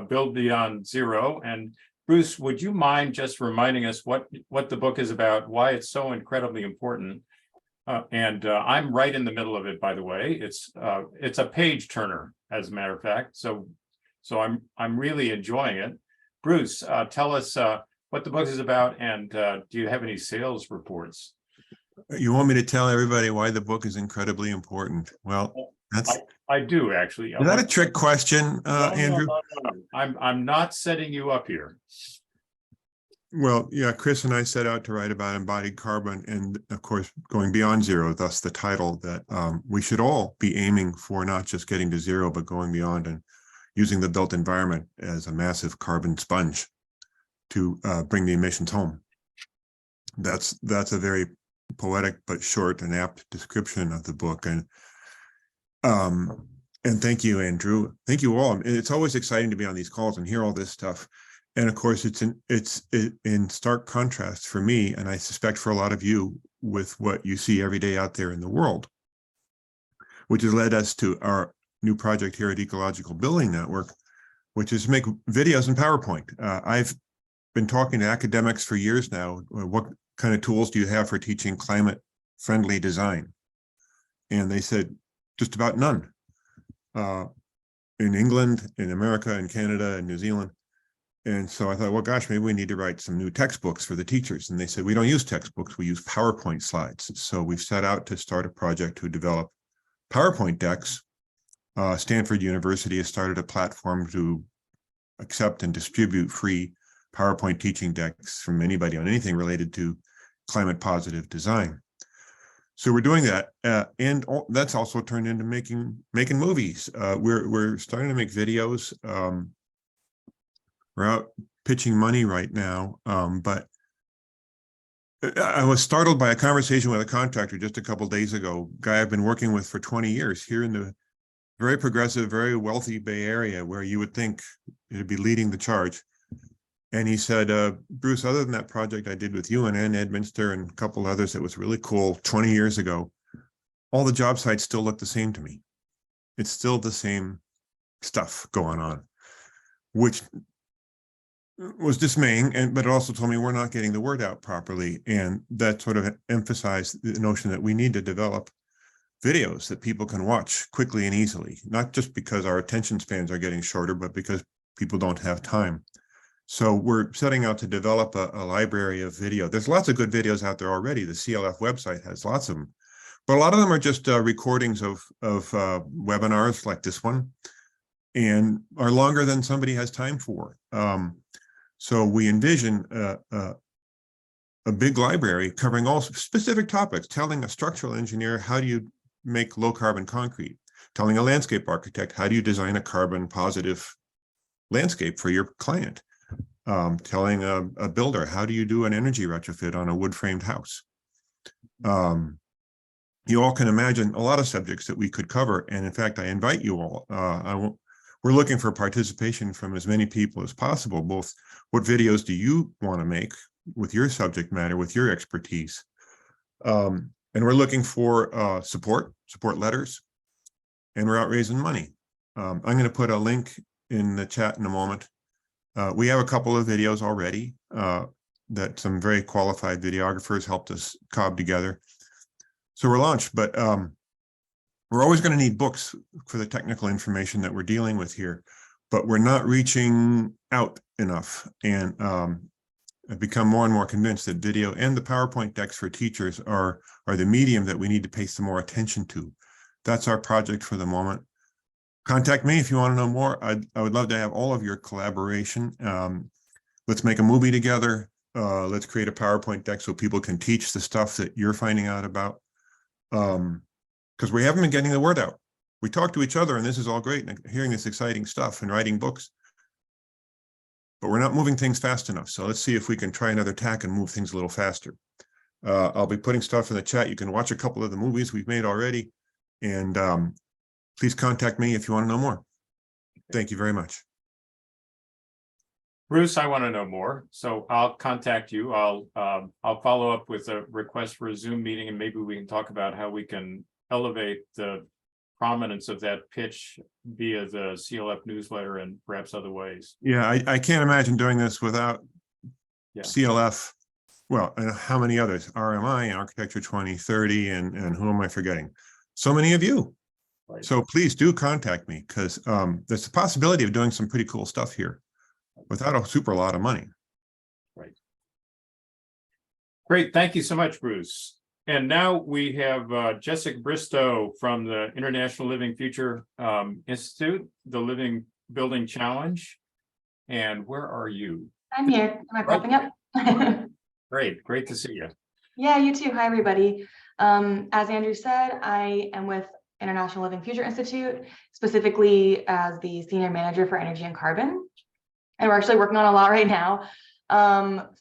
Build Beyond Zero. And Bruce, would you mind just reminding us what the book is about, why it's so incredibly important? I'm right in the middle of it, by the way. It's a page turner, as a matter of fact. So I'm really enjoying it. Bruce, tell us what the book is about, and do you have any sales reports? You want me to tell everybody why the book is incredibly important? Well, I do actually. Is that a trick question, Andrew? No. I'm not setting you up here. Well, yeah, Chris and I set out to write about embodied carbon and, of course, going beyond zero, thus the title that we should all be aiming for not just getting to zero, but going beyond and using the built environment as a massive carbon sponge to bring the emissions home. That's a very poetic but short and apt description of the book. And thank you, Andrew. Thank you all. It's always exciting to be on these calls and hear all this stuff. And of course, it's in stark contrast for me, and I suspect for a lot of you, with what you see every day out there in the world, which has led us to our new project here at Ecological Building Network, which is to make videos in PowerPoint. I've been talking to academics for years now. What kind of tools do you have for teaching climate-friendly design? And they said, just about none. In England, in America, in Canada, and New Zealand. And so I thought, well, gosh, maybe we need to write some new textbooks for the teachers. And they said, we don't use textbooks, we use PowerPoint slides. So we've set out to start a project to develop PowerPoint decks. Stanford University has started a platform to accept and distribute free PowerPoint teaching decks from anybody on anything related to climate positive design. So we're doing that, and that's also turned into making movies. We're starting to make videos. We're out pitching money right now, but I was startled by a conversation with a contractor just a couple of days ago, a guy I've been working with for 20 years here in the very progressive, very wealthy Bay Area, where you would think it'd be leading the charge. And he said, Bruce, other than that project I did with you and Ann Edminster and a couple others that was really cool 20 years ago, all the job sites still look the same to me. It's still the same stuff going on, which was dismaying, but it also told me we're not getting the word out properly. And that sort of emphasized the notion that we need to develop videos that people can watch quickly and easily, not just because our attention spans are getting shorter, but because people don't have time. So we're setting out to develop a library of video. There's lots of good videos out there already. The CLF website has lots of them, but a lot of them are just recordings of webinars like this one, and are longer than somebody has time for. So we envision a big library covering all specific topics, telling a structural engineer, how do you make low carbon concrete? Telling a landscape architect, how do you design a carbon positive landscape for your client? Telling a builder, how do you do an energy retrofit on a wood framed house? You all can imagine a lot of subjects that we could cover. And in fact, I invite you all, we're looking for participation from as many people as possible, both what videos do you want to make with your subject matter, with your expertise? And we're looking for support letters, and we're out raising money. I'm going to put a link in the chat in a moment. We have a couple of videos already that some very qualified videographers helped us cob together. So we're launched, but we're always going to need books for the technical information that we're dealing with here, but we're not reaching out enough. And I've become more and more convinced that video and the PowerPoint decks for teachers are the medium that we need to pay some more attention to. That's our project for the moment. Contact me if you want to know more. I would love to have all of your collaboration. Let's make a movie together. Let's create a PowerPoint deck so people can teach the stuff that you're finding out about. Because we haven't been getting the word out. We talk to each other, and this is all great, and hearing this exciting stuff and writing books. But we're not moving things fast enough. So let's see if we can try another tack and move things a little faster. I'll be putting stuff in the chat. You can watch a couple of the movies we've made already. And please contact me if you want to know more. Thank you very much. Bruce, I want to know more, so I'll contact you. I'll follow up with a request for a Zoom meeting, and maybe we can talk about how we can elevate the prominence of that pitch via the CLF newsletter and perhaps other ways. Yeah, I can't imagine doing this without CLF. Well, and how many others? RMI, Architecture 2030, and who am I forgetting? So many of you. Right. So please do contact me, because there's a possibility of doing some pretty cool stuff here without a super lot of money. Right. Great. Thank you so much, Bruce. And now we have Jessica Bristow from the International Living Future Institute, the Living Building Challenge. And where are you? I'm here. Am I popping up? Great. Great to see you. Yeah, you too. Hi, everybody. As Andrew said, I am with International Living Future Institute, specifically as the Senior Manager for Energy and Carbon. And we're actually working on a lot right now.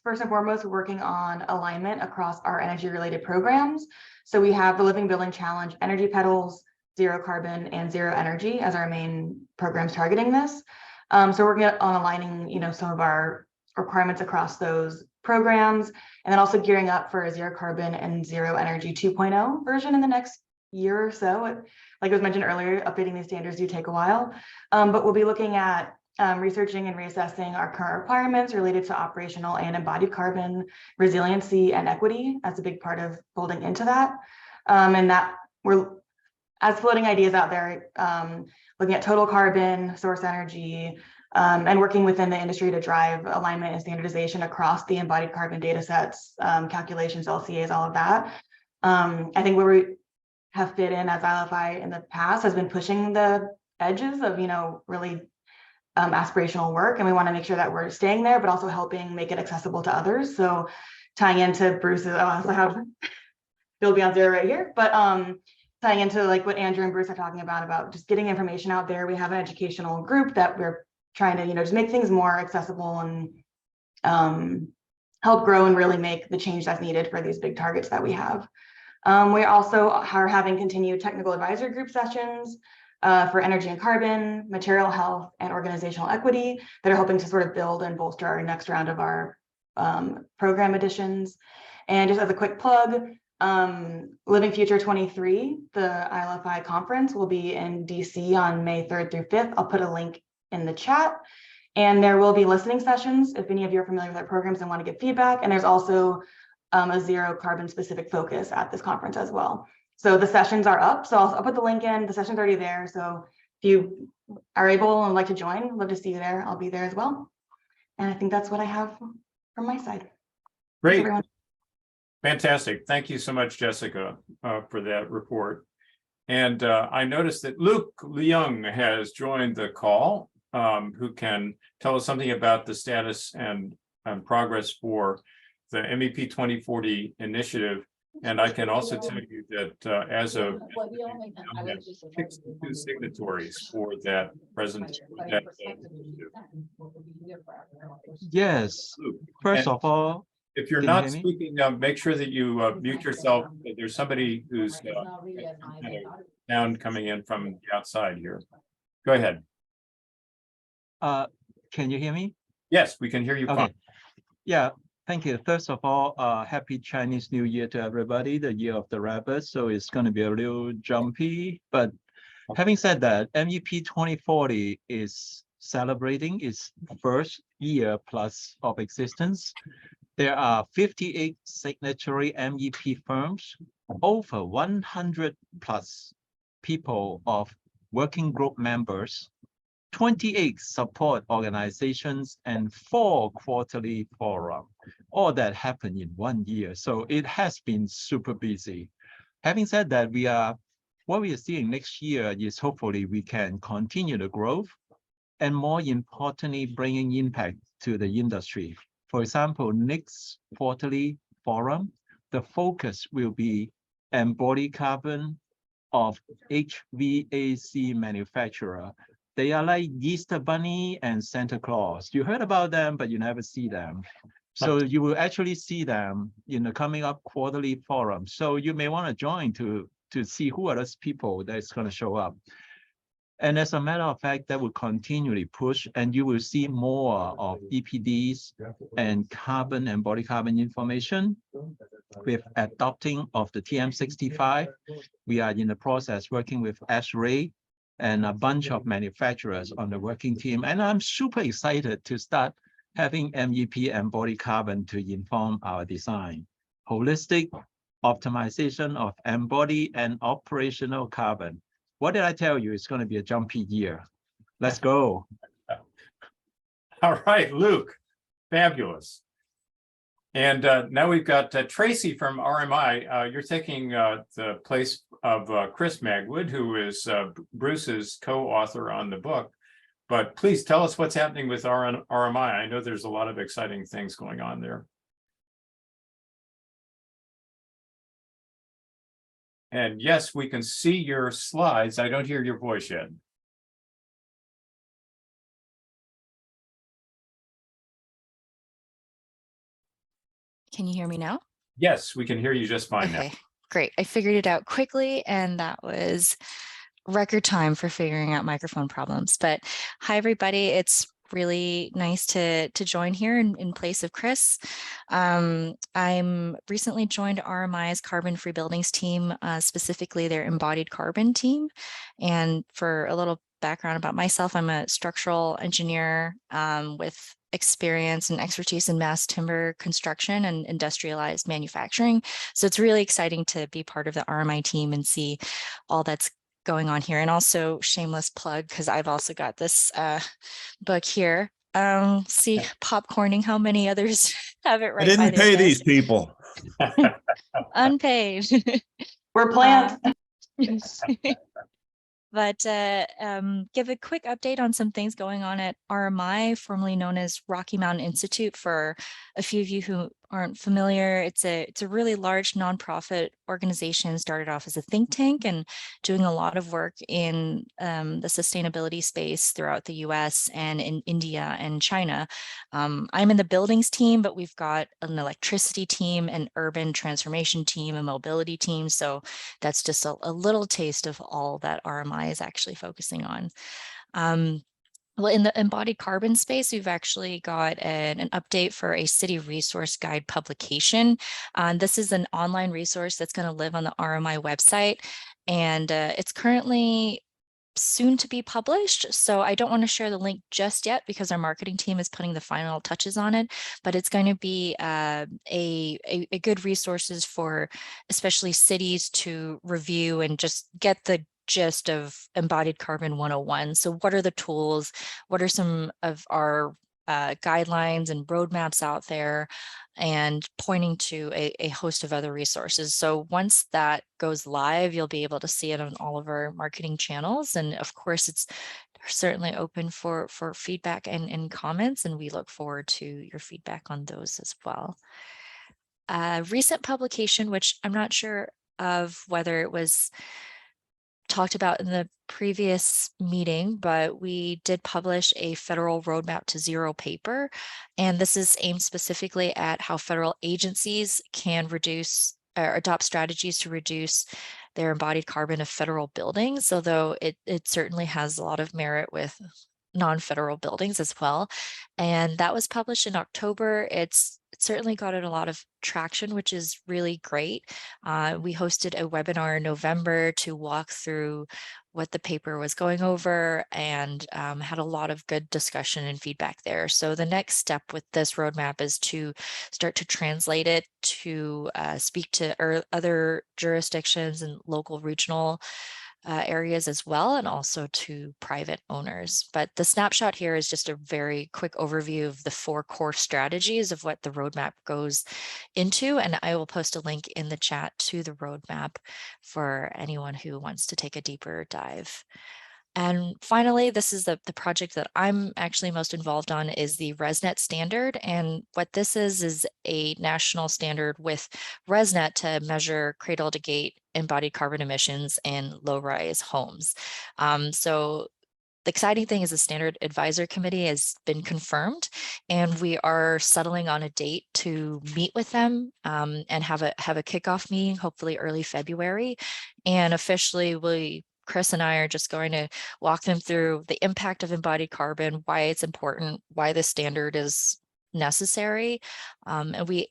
First and foremost, we're working on alignment across our energy related programs. So we have the Living Building Challenge, Energy Petals, Zero Carbon, and Zero Energy as our main programs targeting this. So we're working on aligning, some of our requirements across those programs, and then also gearing up for a Zero Carbon and Zero Energy 2.0 version in the next year or so. Like was mentioned earlier, updating these standards do take a while, but we'll be looking at researching and reassessing our current requirements related to operational and embodied carbon, resiliency, and equity as a big part of folding into that. And that we're, as floating ideas out there, looking at total carbon, source energy, and working within the industry to drive alignment and standardization across the embodied carbon data sets, calculations, LCAs, all of that. I think where we have fit in as ILFI in the past has been pushing the edges of, really aspirational work, and we want to make sure that we're staying there, but also helping make it accessible to others. So tying into Bruce's, I also have Bill Beyond Zero right here, but tying into like what Andrew and Bruce are talking about just getting information out there. We have an educational group that we're trying to, just make things more accessible and help grow and really make the change that's needed for these big targets that we have. We also are having continued technical advisory group sessions for energy and carbon, material health, and organizational equity that are helping to sort of build and bolster our next round of our program additions. And just as a quick plug, Living Future 23, the ILFI conference, will be in DC on May 3rd through 5th. I'll put a link in the chat. And there will be listening sessions if any of you are familiar with our programs and want to give feedback. And there's also a zero carbon specific focus at this conference as well. So the sessions are up. So I'll put the link in. The session's already there. So if you are able and like to join, I'd love to see you there. I'll be there as well. And I think that's what I have from my side. Great. Fantastic. Thank you so much, Jessica, for that report. And I noticed that Luke Leung has joined the call, who can tell us something about the status and progress for the MEP 2040 initiative. And I can also tell you that as of 62 signatories for that present. Yes. First of all, if you're not speaking, make sure that you mute yourself. There's somebody who's sound coming in from the outside here. Go ahead. Can you hear me? Yes, we can hear you fine. Yeah. Thank you. First of all, happy Chinese New Year to everybody, the year of the rabbit. So it's going to be a little jumpy. But having said that, MEP 2040 is celebrating its first year plus of existence. There are 58 signatory MEP firms, over 100 plus people of working group members, 28 support organizations, and 4 quarterly forums. All that happened in 1 year. So it has been super busy. Having said that, what we are seeing next year is hopefully we can continue the growth and more importantly, bringing impact to the industry. For example, next quarterly forum, the focus will be embodied carbon of HVAC manufacturer. They are like Easter Bunny and Santa Claus. You heard about them, but you never see them. So you will actually see them in the coming up quarterly forum. So you may want to join to see who are those people that's going to show up. And as a matter of fact, that will continually push, and you will see more of EPDs and carbon and body carbon information. With adopting of the TM65, we are in the process working with ASHRAE and a bunch of manufacturers on the working team. And I'm super excited to start having MEP and body carbon to inform our design. Holistic optimization of embodied and operational carbon. What did I tell you? It's going to be a jumpy year. Let's go. All right, Luke, fabulous. And now we've got Tracy from RMI. You're taking the place of Chris Magwood, who is Bruce's co-author on the book. But please tell us what's happening with RMI. I know there's a lot of exciting things going on there. And yes, we can see your slides. I don't hear your voice yet. Can you hear me now? Yes, we can hear you just fine now. Okay, great. I figured it out quickly, and that was record time for figuring out microphone problems. But hi, everybody. It's really nice to join here in place of Chris. I'm recently joined RMI's carbon-free buildings team, specifically their embodied carbon team. And for a little background about myself, I'm a structural engineer with experience and expertise in mass timber construction and industrialized manufacturing. So it's really exciting to be part of the RMI team and see all that's going on here. And also shameless plug, because I've also got this book here. See, popcorning how many others have it right. I didn't pay these people. Unpaid. We're planned. But give a quick update on some things going on at RMI, formerly known as Rocky Mountain Institute. For a few of you who aren't familiar, it's a really large nonprofit organization, started off as a think tank and doing a lot of work in the sustainability space throughout the US and in India and China. I'm in the buildings team, but we've got an electricity team, an urban transformation team, a mobility team. So that's just a little taste of all that RMI is actually focusing on. Well, in the embodied carbon space, we've actually got an update for a city resource guide publication. This is an online resource that's going to live on the RMI website, and it's currently soon to be published. So I don't want to share the link just yet because our marketing team is putting the final touches on it, but it's going to be a good resources for especially cities to review and just get the gist of embodied carbon 101. So what are the tools? What are some of our guidelines and roadmaps out there, and pointing to a host of other resources. So once that goes live, you'll be able to see it on all of our marketing channels. And of course, it's certainly open for feedback and comments, and we look forward to your feedback on those as well. Recent publication, which I'm not sure of whether it was talked about in the previous meeting, but we did publish a federal roadmap to zero paper. And this is aimed specifically at how federal agencies can reduce or adopt strategies to reduce their embodied carbon of federal buildings, although it certainly has a lot of merit with non-federal buildings as well. And that was published in October. It's certainly gotten a lot of traction, which is really great. We hosted a webinar in November to walk through what the paper was going over, and had a lot of good discussion and feedback there. So the next step with this roadmap is to start to translate it to speak to other jurisdictions and local regional areas as well, and also to private owners. But the snapshot here is just a very quick overview of the 4 core strategies of what the roadmap goes into. And I will post a link in the chat to the roadmap for anyone who wants to take a deeper dive. And finally, this is the project that I'm actually most involved on, is the ResNet standard. And what this is a national standard with ResNet to measure cradle to gate embodied carbon emissions in low-rise homes. So the exciting thing is the Standard Advisor Committee has been confirmed, and we are settling on a date to meet with them and have a kickoff meeting, hopefully early February. And officially, Chris and I are just going to walk them through the impact of embodied carbon, why it's important, why the standard is necessary. And we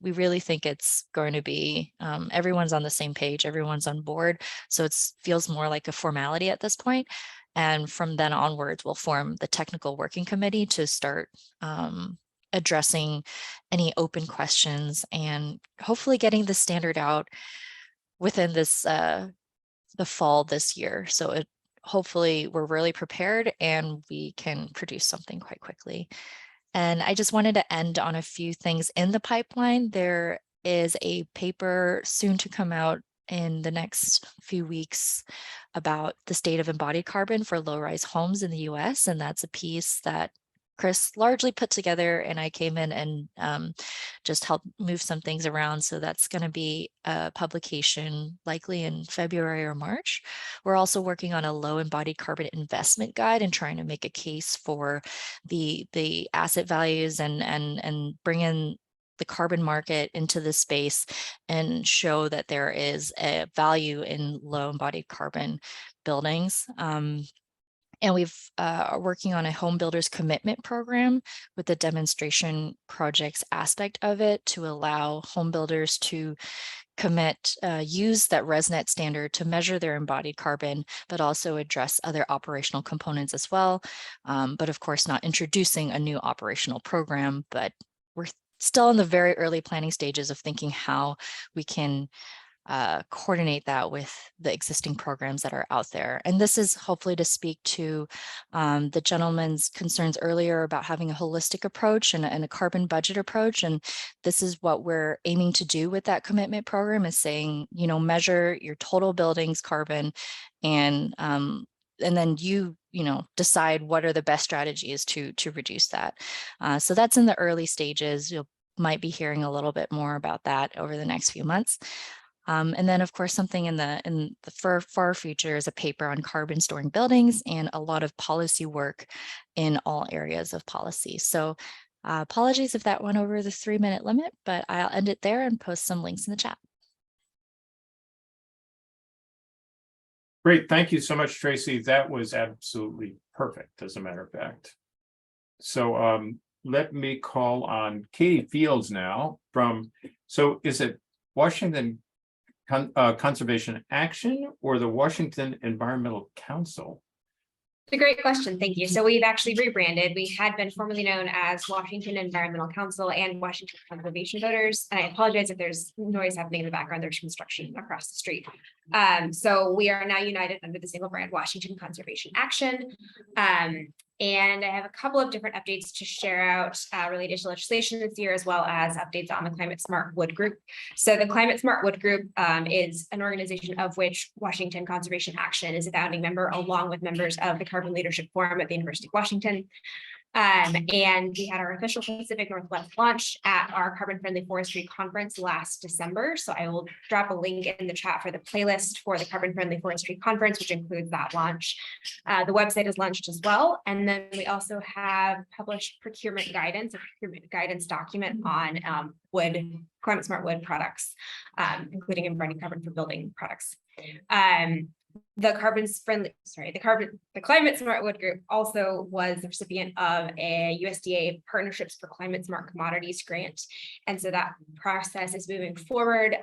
really think it's going to be, everyone's on the same page, everyone's on board. So it feels more like a formality at this point. And from then onwards, we'll form the technical working committee to start addressing any open questions and hopefully getting the standard out within this the fall this year. So hopefully we're really prepared and we can produce something quite quickly. And I just wanted to end on a few things in the pipeline. There is a paper soon to come out in the next few weeks about the state of embodied carbon for low-rise homes in the US. And that's a piece that Chris largely put together, and I came in and just helped move some things around. So that's going to be a publication likely in February or March. We're also working on a low embodied carbon investment guide and trying to make a case for the asset values and bring in the carbon market into the space and show that there is a value in low embodied carbon buildings. And we've are working on a home builders commitment program with the demonstration projects aspect of it to allow home builders to commit, use that ResNet standard to measure their embodied carbon, but also address other operational components as well. But of course, not introducing a new operational program, but we're still in the very early planning stages of thinking how we can coordinate that with the existing programs that are out there. And this is hopefully to speak to the gentleman's concerns earlier about having a holistic approach and a carbon budget approach. And this is what we're aiming to do with that commitment program, is saying, measure your total buildings carbon and then you decide what are the best strategies to reduce that. So that's in the early stages. You might be hearing a little bit more about that over the next few months. And then, of course, something in the far future is a paper on carbon storing buildings and a lot of policy work in all areas of policy. So apologies if that went over the 3-minute limit, but I'll end it there and post some links in the chat. Great. Thank you so much, Tracy. That was absolutely perfect, as a matter of fact. So let me call on Katie Fields now so is it Washington Conservation Action or the Washington Environmental Council? It's a great question. Thank you. So we've actually rebranded. We had been formerly known as Washington Environmental Council and Washington Conservation Voters. And I apologize if there's noise happening in the background. There's construction across the street. So we are now united under the single brand Washington Conservation Action. And I have a couple of different updates to share out related to legislation this year, as well as updates on the Climate Smart Wood Group. So the Climate Smart Wood Group is an organization of which Washington Conservation Action is a founding member, along with members of the Carbon Leadership Forum at the University of Washington. And we had our official Pacific Northwest launch at our Carbon Friendly Forestry Conference last December. So I will drop a link in the chat for the playlist for the Carbon Friendly Forestry Conference, which includes that launch. The website is launched as well. And then we also have published procurement guidance, a procurement guidance document on climate smart wood products, including embodied carbon for building products. The Climate Smart Wood Group also was the recipient of a USDA Partnerships for Climate Smart Commodities grant. And so that process is moving forward.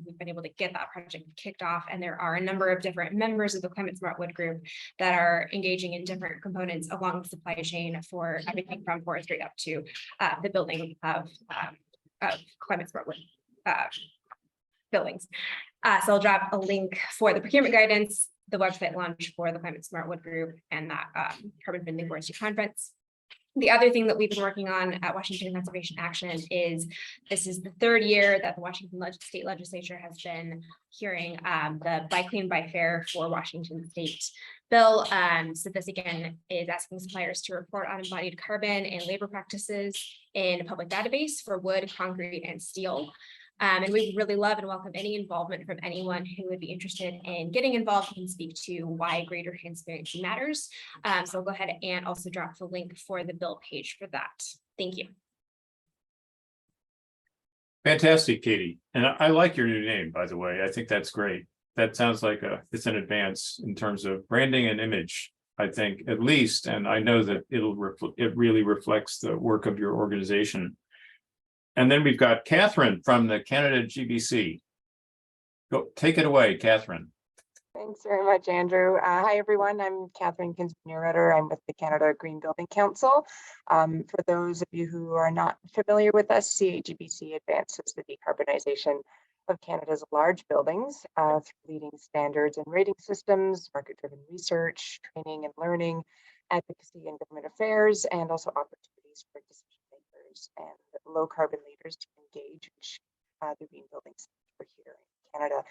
We've been able to get that project kicked off, and there are a number of different members of the Climate Smart Wood Group that are engaging in different components along the supply chain for everything from forestry up to the building of climate smart wood buildings. So I'll drop a link for the procurement guidance, the website launch for the Climate Smart Wood Group, and that Carbon Friendly Forestry Conference. The other thing that we've been working on at Washington Conservation Action is this is the 3rd year that the Washington State Legislature has been hearing the Buy Clean, Buy Fair for Washington State bill. So this again is asking suppliers to report on embodied carbon and labor practices in a public database for wood, concrete, and steel. And we really love and welcome any involvement from anyone who would be interested in getting involved and speak to why greater transparency matters. So I'll go ahead and also drop the link for the bill page for that. Thank you. Fantastic, Katie. And I like your new name, by the way. I think that's great. That sounds like it's an advance in terms of branding and image, I think, at least. And I know that it really reflects the work of your organization. And then we've got Catherine from the Canada GBC. Go take it away, Catherine. Thanks very much, Andrew. Hi, everyone. I'm Catherine Kinsman-Rutter. I'm with the Canada Green Building Council. For those of you who are not familiar with us, CAGBC advances the decarbonization of Canada's large buildings through leading standards and rating systems, market-driven research, training and learning, advocacy and government affairs, and also opportunities for decision makers and low carbon leaders to engage the green building sector here in Canada.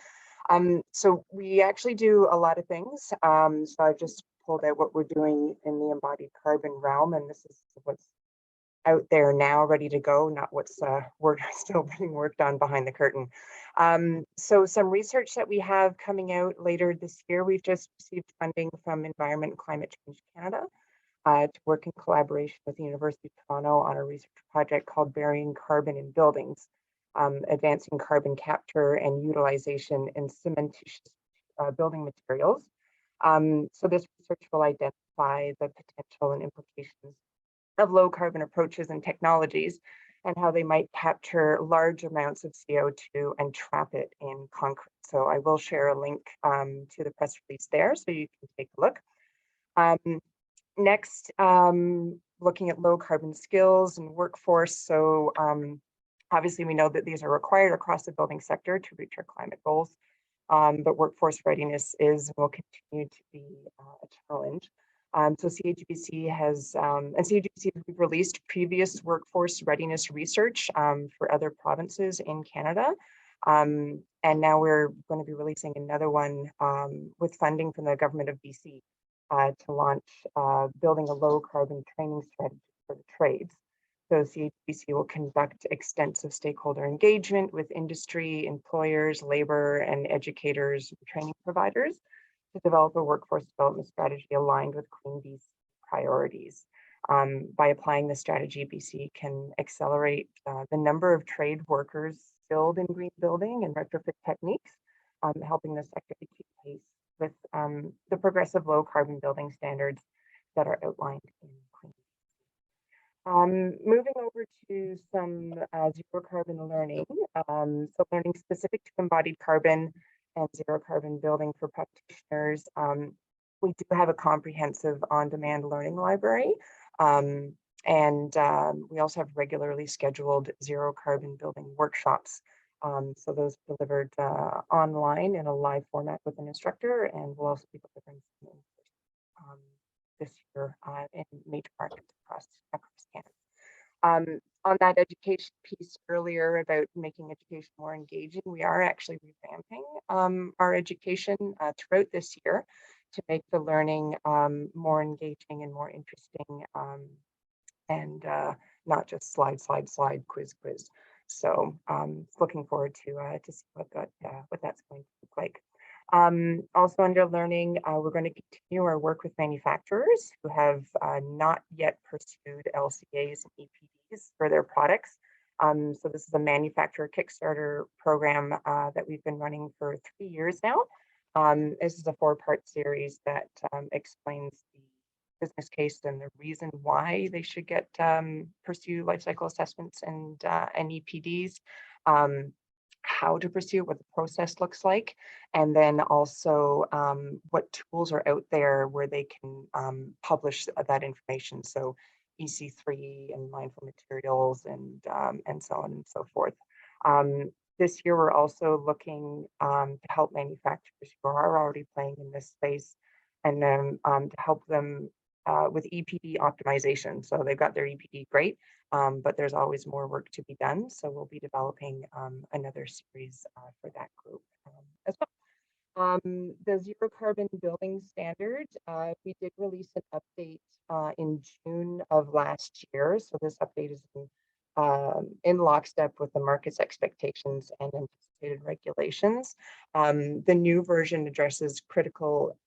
So we actually do a lot of things. So I've just pulled out what we're doing in the embodied carbon realm, and this is what's out there now, ready to go, not what's still being worked on behind the curtain. So some research that we have coming out later this year, we've just received funding from Environment and Climate Change Canada to work in collaboration with the University of Toronto on a research project called Burying Carbon in Buildings. Advancing carbon capture and utilization in cementitious building materials. So this research will identify the potential and implications of low carbon approaches and technologies and how they might capture large amounts of CO2 and trap it in concrete. So I will share a link to the press release there so you can take a look. Next, looking at low carbon skills and workforce. So obviously, we know that these are required across the building sector to reach our climate goals, but workforce readiness is and will continue to be a challenge. So CAGBC has, and CAGBC has released previous workforce readiness research for other provinces in Canada. And now we're going to be releasing another one with funding from the government of BC to launch building a low carbon training strategy for the trades. So CAGBC will conduct extensive stakeholder engagement with industry, employers, labor, and educators, training providers to develop a workforce development strategy aligned with Clean BC priorities. By applying the strategy, BC can accelerate the number of trade workers skilled in green building and retrofit techniques, helping the sector to keep pace with the progressive low carbon building standards that are outlined in Clean. Moving over to some zero carbon learning. So learning specific to embodied carbon and zero carbon building for practitioners. We do have a comprehensive on-demand learning library. And we also have regularly scheduled zero carbon building workshops. So those delivered online in a live format with an instructor, and we'll also be delivering some this year in major markets across Canada. On that education piece earlier about making education more engaging, we are actually revamping our education throughout this year to make the learning more engaging and more interesting, and not just slide, quiz. So looking forward to see what that's going to look like. Also under learning, we're going to continue our work with manufacturers who have not yet pursued LCAs and EPDs for their products. So this is a manufacturer Kickstarter program that we've been running for 3 years now. This is a 4-part series that explains the business case and the reason why they should pursue life cycle assessments and EPDs. How to pursue, what the process looks like, and then also what tools are out there where they can publish that information. So EC3 and mindful materials and so on and so forth. This year, we're also looking to help manufacturers who are already playing in this space, and then to help them with EPD optimization. So they've got their EPD, great, but there's always more work to be done. So we'll be developing another series for that group as well. The zero carbon building standard, we did release an update in June of last year. So this update is in in lockstep with the market's expectations and anticipated regulations. The new version addresses critical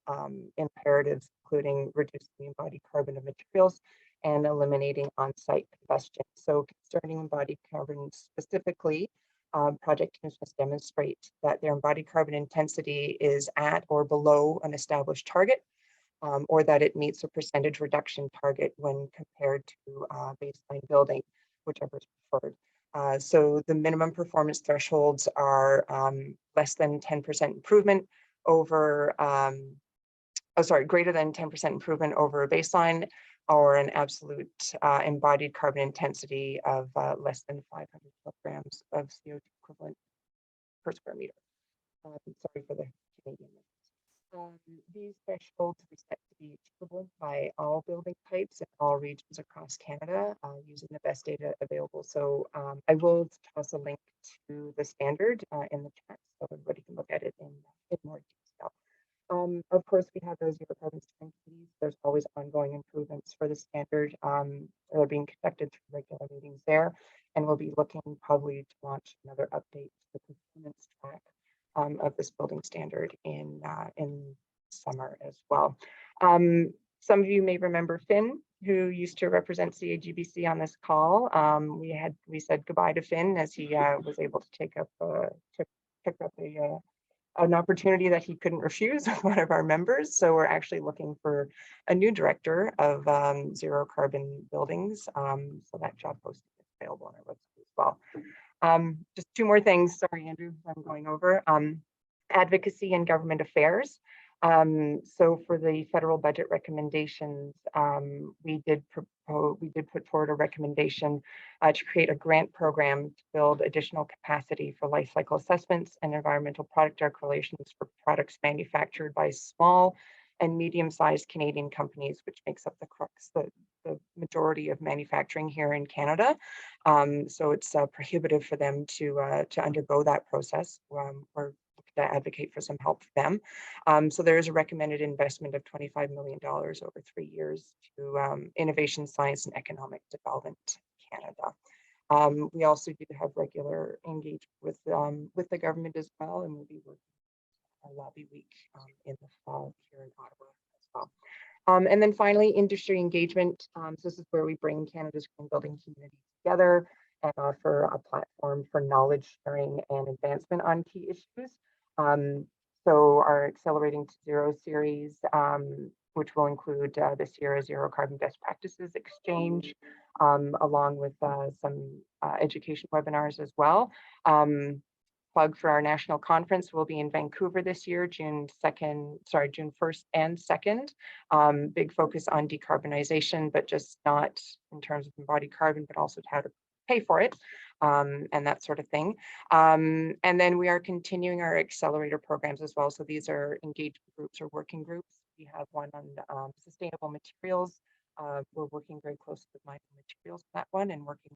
imperatives, including reducing the embodied carbon of materials and eliminating on-site combustion. So concerning embodied carbon specifically, project teams must demonstrate that their embodied carbon intensity is at or below an established target, or that it meets a percentage reduction target when compared to baseline building, whichever is preferred. So the minimum performance thresholds are less than 10% improvement over, greater than 10% improvement over a baseline, or an absolute embodied carbon intensity of less than 500 kilograms of CO2 equivalent per square meter. Sorry for the Canadian. These thresholds are set to be achievable by all building types in all regions across Canada using the best data available. So I will toss a link to the standard in the chat so everybody can look at it in more detail. Of course, we have those zero carbon steering committees. There's always ongoing improvements for the standard that are being conducted through regular meetings there. And we'll be looking probably to launch another update to the performance track of this building standard in summer as well. Some of you may remember Finn, who used to represent CAGBC on this call. We said goodbye to Finn as he was able to pick up an opportunity that he couldn't refuse with one of our members. So we're actually looking for a new director of zero carbon buildings. So that job posting is available on our website as well. Just two more things. Sorry, Andrew, I'm going over. Advocacy and government affairs. So for the federal budget recommendations, we did put forward a recommendation to create a grant program to build additional capacity for life cycle assessments and environmental product declarations for products manufactured by small and medium-sized Canadian companies, which makes up the crux, the majority of manufacturing here in Canada. So it's prohibitive for them to undergo that process. We're to advocate for some help for them. So there is a recommended investment of $25 million over 3 years to innovation, science, and economic development Canada. We also do have regular engagement with the government as well, and we'll be working on our lobby week in the fall here in Ottawa as well. And then finally, industry engagement. So this is where we bring Canada's green building community together and offer a platform for knowledge sharing and advancement on key issues. So our Accelerating to Zero series, which will include this year a Zero Carbon Best Practices Exchange, along with some education webinars as well. Plug for our national conference will be in Vancouver this year, June 1st and 2nd. Big focus on decarbonization, but just not in terms of embodied carbon, but also how to pay for it. And that sort of thing. And then we are continuing our accelerator programs as well. So these are engagement groups or working groups. We have one on sustainable materials. We're working very closely with Mindful Materials on that one and working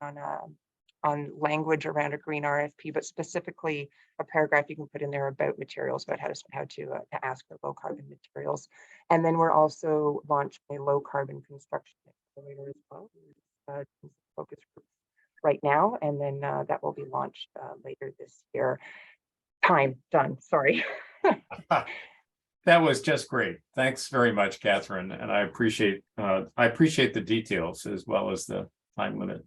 on language around a green RFP, but specifically a paragraph you can put in there about materials, about how to ask for low carbon materials. And then we're also launching a low carbon construction accelerator as well. Focus groups right now, and then that will be launched later this year. Done, sorry. That was just great. Thanks very much, Catherine, and I appreciate the details as well as the time limit.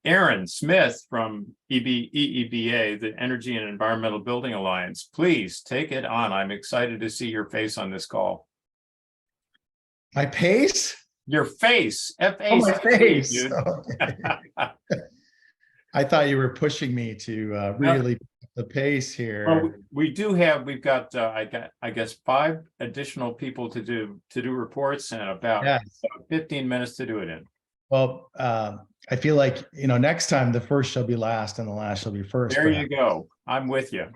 Aaron Smith from EEBA, the Energy and Environmental Building Alliance, please take it on. I'm excited to see your face on this call. My pace? Your face, F-A-C-E, oh, my face. Dude. Okay. I thought you were pushing me to really put the pace here. Well, we've got I guess 5 additional people to do reports and about 15 minutes to do it in. Well, I feel like, next time the first shall be last and the last shall be first. There you go. I'm with you.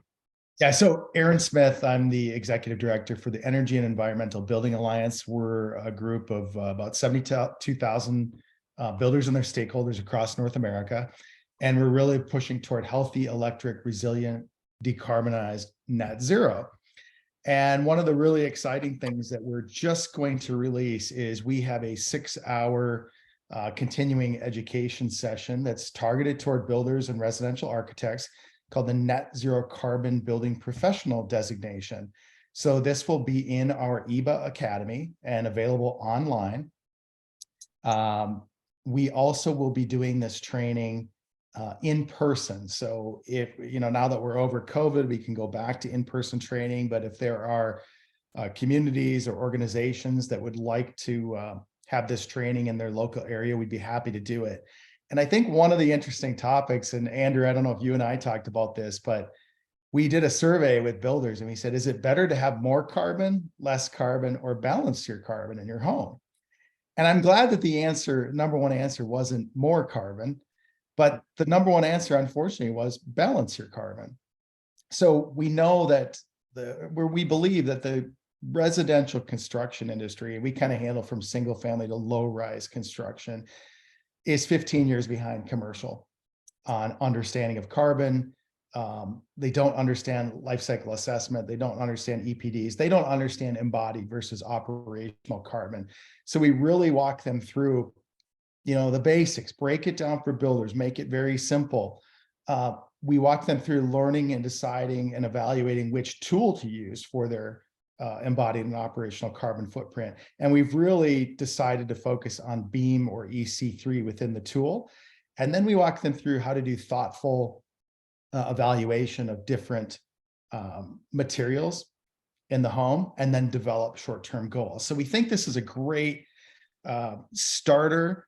Yeah, so Aaron Smith, I'm the executive director for the Energy and Environmental Building Alliance. We're a group of about 72,000 builders and their stakeholders across North America. And we're really pushing toward healthy, electric, resilient, decarbonized net zero. And one of the really exciting things that we're just going to release is we have a 6-hour continuing education session that's targeted toward builders and residential architects called the Net Zero Carbon Building Professional Designation. So this will be in our EBA Academy and available online. We also will be doing this training in person. So if, now that we're over COVID, we can go back to in-person training, but if there are communities or organizations that would like to have this training in their local area, we'd be happy to do it. And I think one of the interesting topics, and Andrew, I don't know if you and I talked about this, but we did a survey with builders and we said, is it better to have more carbon, less carbon, or balance your carbon in your home? And I'm glad that the number one answer wasn't more carbon, but the number one answer, unfortunately, was balance your carbon. So we know that we believe that the residential construction industry, we kind of handle from single family to low rise construction, is 15 years behind commercial on understanding of carbon. They don't understand life cycle assessment. They don't understand EPDs. They don't understand embodied versus operational carbon. So we really walk them through, the basics, break it down for builders, make it very simple. We walk them through learning and deciding and evaluating which tool to use for their embodied and operational carbon footprint. And we've really decided to focus on BEAM or EC3 within the tool. And then we walk them through how to do thoughtful evaluation of different materials in the home, and then develop short-term goals. So we think this is a great starter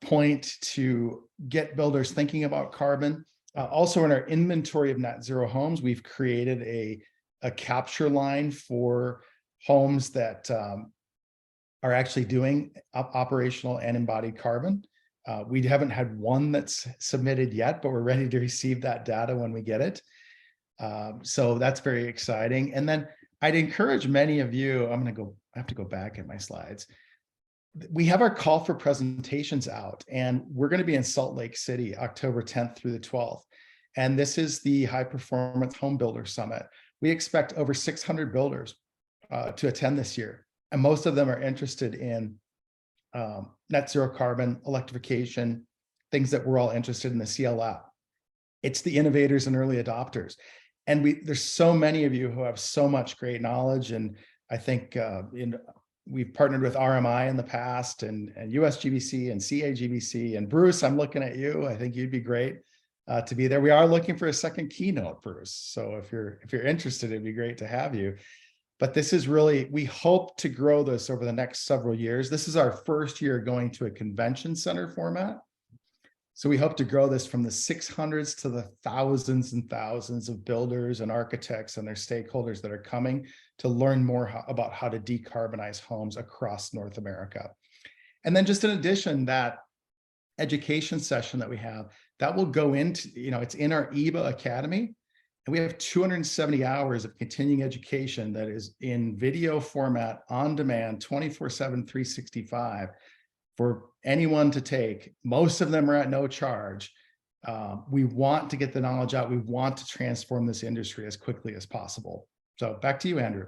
point to get builders thinking about carbon. Also, in our inventory of net zero homes, we've created a capture line for homes that are actually doing operational and embodied carbon. We haven't had one that's submitted yet, but we're ready to receive that data when we get it. So that's very exciting. And then I'd encourage many of you, I have to go back at my slides. We have our call for presentations out, and we're going to be in Salt Lake City, October 10th through the 12th. And this is the High Performance Home Builder Summit. We expect over 600 builders to attend this year. And most of them are interested in net zero carbon, electrification, things that we're all interested in, the CLF. It's the innovators and early adopters. And there's so many of you who have so much great knowledge. And I think we've partnered with RMI in the past, and USGBC and CAGBC. And Bruce, I'm looking at you. I think you'd be great to be there. We are looking for a second keynote, Bruce. So if you're interested, it'd be great to have you. But this is really, we hope to grow this over the next several years. This is our first year going to a convention center format. So we hope to grow this from the 600s to the thousands and thousands of builders and architects and their stakeholders that are coming to learn more about how to decarbonize homes across North America. And then just in addition, that education session that we have, that will go into, it's in our EBA Academy. And we have 270 hours of continuing education that is in video format, on demand, 24/7, 365 for anyone to take. Most of them are at no charge. We want to get the knowledge out. We want to transform this industry as quickly as possible. So back to you, Andrew.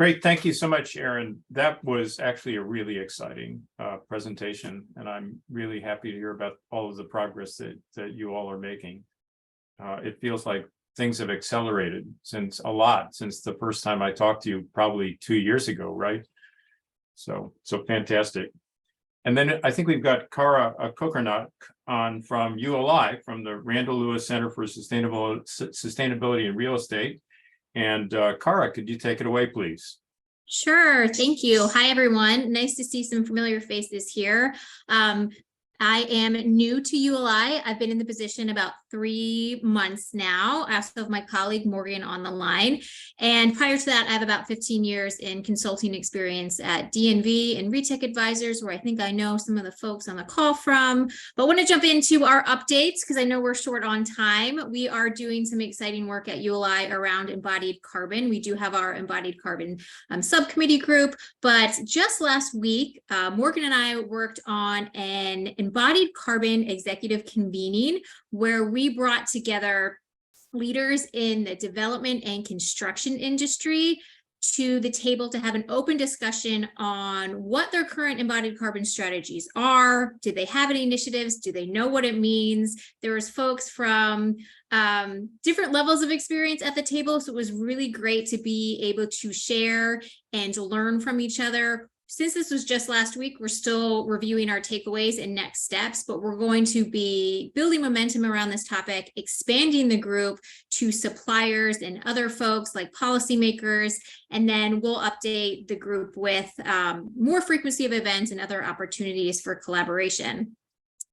Great. Thank you so much, Aaron. That was actually a really exciting presentation, and I'm really happy to hear about all of the progress that you all are making. It feels like things have accelerated since the first time I talked to you, probably 2 years ago, right? So fantastic. And then I think we've got Kara Kokernuk on from ULI, from the Randall Lewis Center for Sustainability in Real Estate. And Kara, could you take it away, please? Sure, thank you. Hi, everyone. Nice to see some familiar faces here. I am new to ULI. I've been in the position about 3 months now. I also have my colleague Morgan on the line. And prior to that, I have about 15 years in consulting experience at DNV and RETEC Advisors, where I think I know some of the folks on the call from. But I want to jump into our updates because I know we're short on time. We are doing some exciting work at ULI around embodied carbon. We do have our embodied carbon subcommittee group, but just last week, Morgan and I worked on an embodied carbon executive convening where we brought together leaders in the development and construction industry to the table to have an open discussion on what their current embodied carbon strategies are. Do they have any initiatives? Do they know what it means? There was folks from different levels of experience at the table, so it was really great to be able to share and to learn from each other. Since this was just last week, we're still reviewing our takeaways and next steps, but we're going to be building momentum around this topic, expanding the group to suppliers and other folks like policymakers, and then we'll update the group with more frequency of events and other opportunities for collaboration.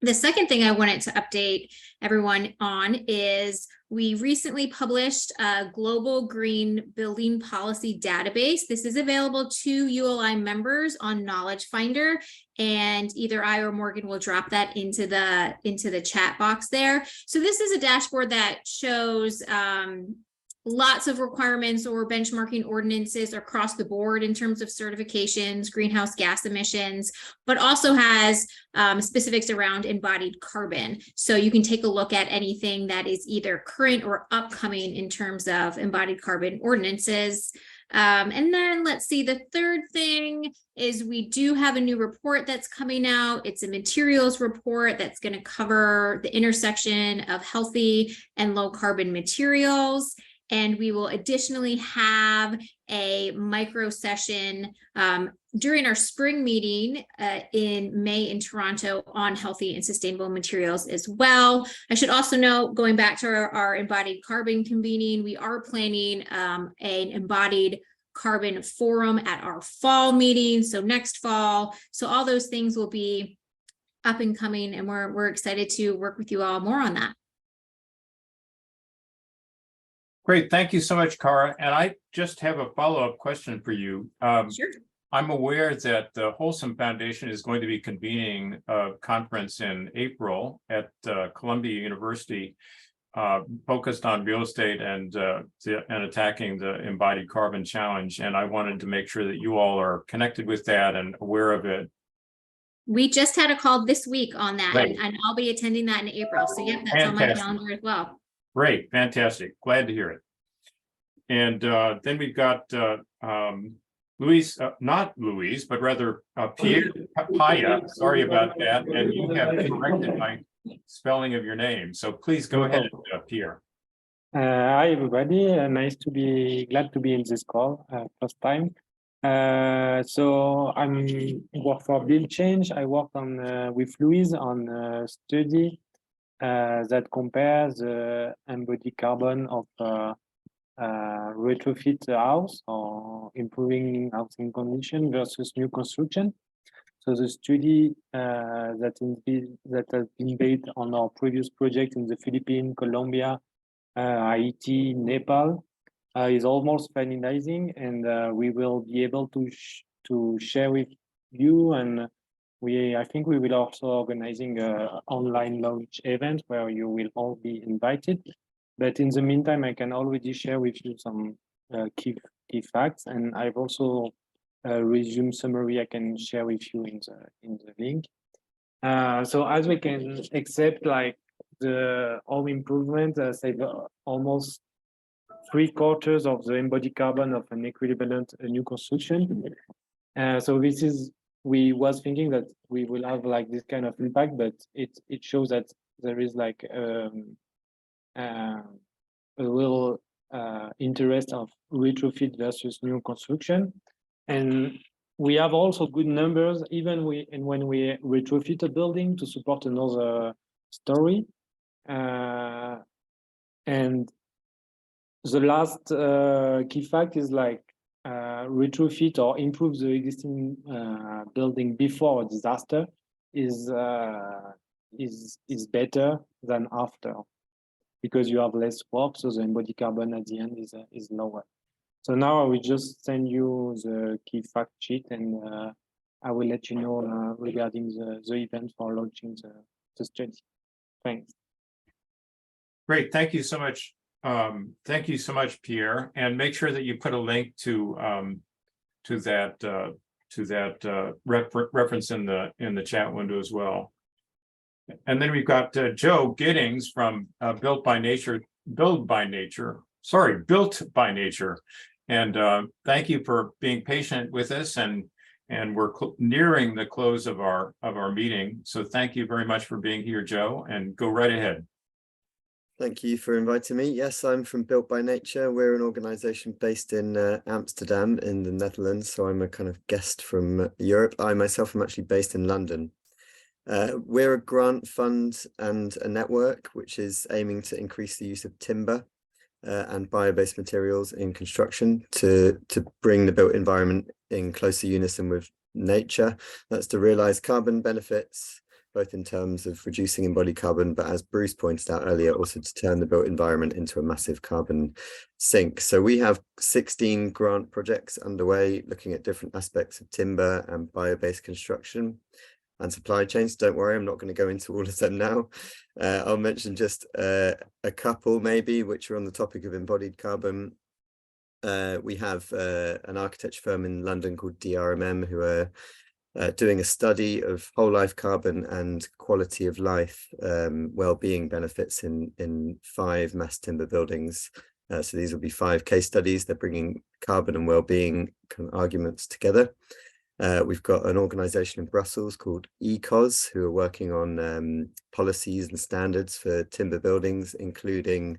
The second thing I wanted to update everyone on is we recently published a global green building policy database. This is available to ULI members on Knowledge Finder, and either I or Morgan will drop that into the chat box there. So this is a dashboard that shows lots of requirements or benchmarking ordinances across the board in terms of certifications, greenhouse gas emissions, but also has specifics around embodied carbon. So you can take a look at anything that is either current or upcoming in terms of embodied carbon ordinances. And then let's see, the third thing is we do have a new report that's coming out. It's a materials report that's going to cover the intersection of healthy and low carbon materials. And we will additionally have a micro session during our spring meeting in May in Toronto on healthy and sustainable materials as well. I should also note, going back to our embodied carbon convening, we are planning an embodied carbon forum at our fall meeting, so next fall. So all those things will be up and coming, and we're excited to work with you all more on that. Great, thank you so much, Cara. And I just have a follow-up question for you. Sure. I'm aware that the Wholesome Foundation is going to be convening a conference in April at Columbia University, focused on real estate and attacking the embodied carbon challenge. And I wanted to make sure that you all are connected with that and aware of it. We just had a call this week on that, Right. and I'll be attending that in April. So yeah, that's on my calendar as well. Great, fantastic. Glad to hear it. And then we've got Louise, not Louise, but rather Pierre Paya. Sorry about that. And you have corrected my spelling of your name. So please go ahead, Pierre. Hi, everybody. Glad to be in this call first time. So I'm work for Build Change. I worked on with Louise on a study that compares the embodied carbon of retrofit house or improving housing condition versus new construction. So the study that has been based on our previous project in the Philippines, Colombia, Haiti, Nepal, is almost finalizing, and we will be able to share with you, and I think we will also organizing an online launch event where you will all be invited. But in the meantime, I can already share with you some key facts, and I've also a resume summary I can share with you in the link. So as we can accept, like the home improvement save almost 3/4 of the embodied carbon of an equivalent new construction. So this is, we was thinking that we will have like this kind of impact, but it shows that there is like a real interest of retrofit versus new construction. And we have also good numbers, even when we retrofit a building to support another story. And the last key fact is like retrofit or improve the existing building before a disaster is better than after, because you have less work, so the embodied carbon at the end is lower. So now I will just send you the key fact sheet, and I will let you know regarding the event for launching the study. Thanks. Great, thank you so much. Thank you so much, Pierre. And make sure that you put a link to that reference in the chat window as well. And then we've got Joe Giddings from Built by Nature. And thank you for being patient with us, and we're nearing the close of our meeting. So thank you very much for being here, Joe, and go right ahead. Thank you for inviting me. Yes, I'm from Built by Nature. We're an organization based in Amsterdam in the Netherlands. So I'm a kind of guest from Europe. I myself am actually based in London. We're a grant fund and a network which is aiming to increase the use of timber and bio-based materials in construction to bring the built environment in closer unison with nature. That's to realize carbon benefits, both in terms of reducing embodied carbon, but as Bruce pointed out earlier, also to turn the built environment into a massive carbon sink. So we have 16 grant projects underway looking at different aspects of timber and bio-based construction and supply chains. Don't worry, I'm not going to go into all of them now. I'll mention just a couple maybe, which are on the topic of embodied carbon. We have an architecture firm in London called DRMM who are doing a study of whole life carbon and quality of life well-being benefits in 5 mass timber buildings. So these will be 5 case studies. They're bringing carbon and well-being kind of arguments together. We've got an organization in Brussels called ECOS who are working on policies and standards for timber buildings, including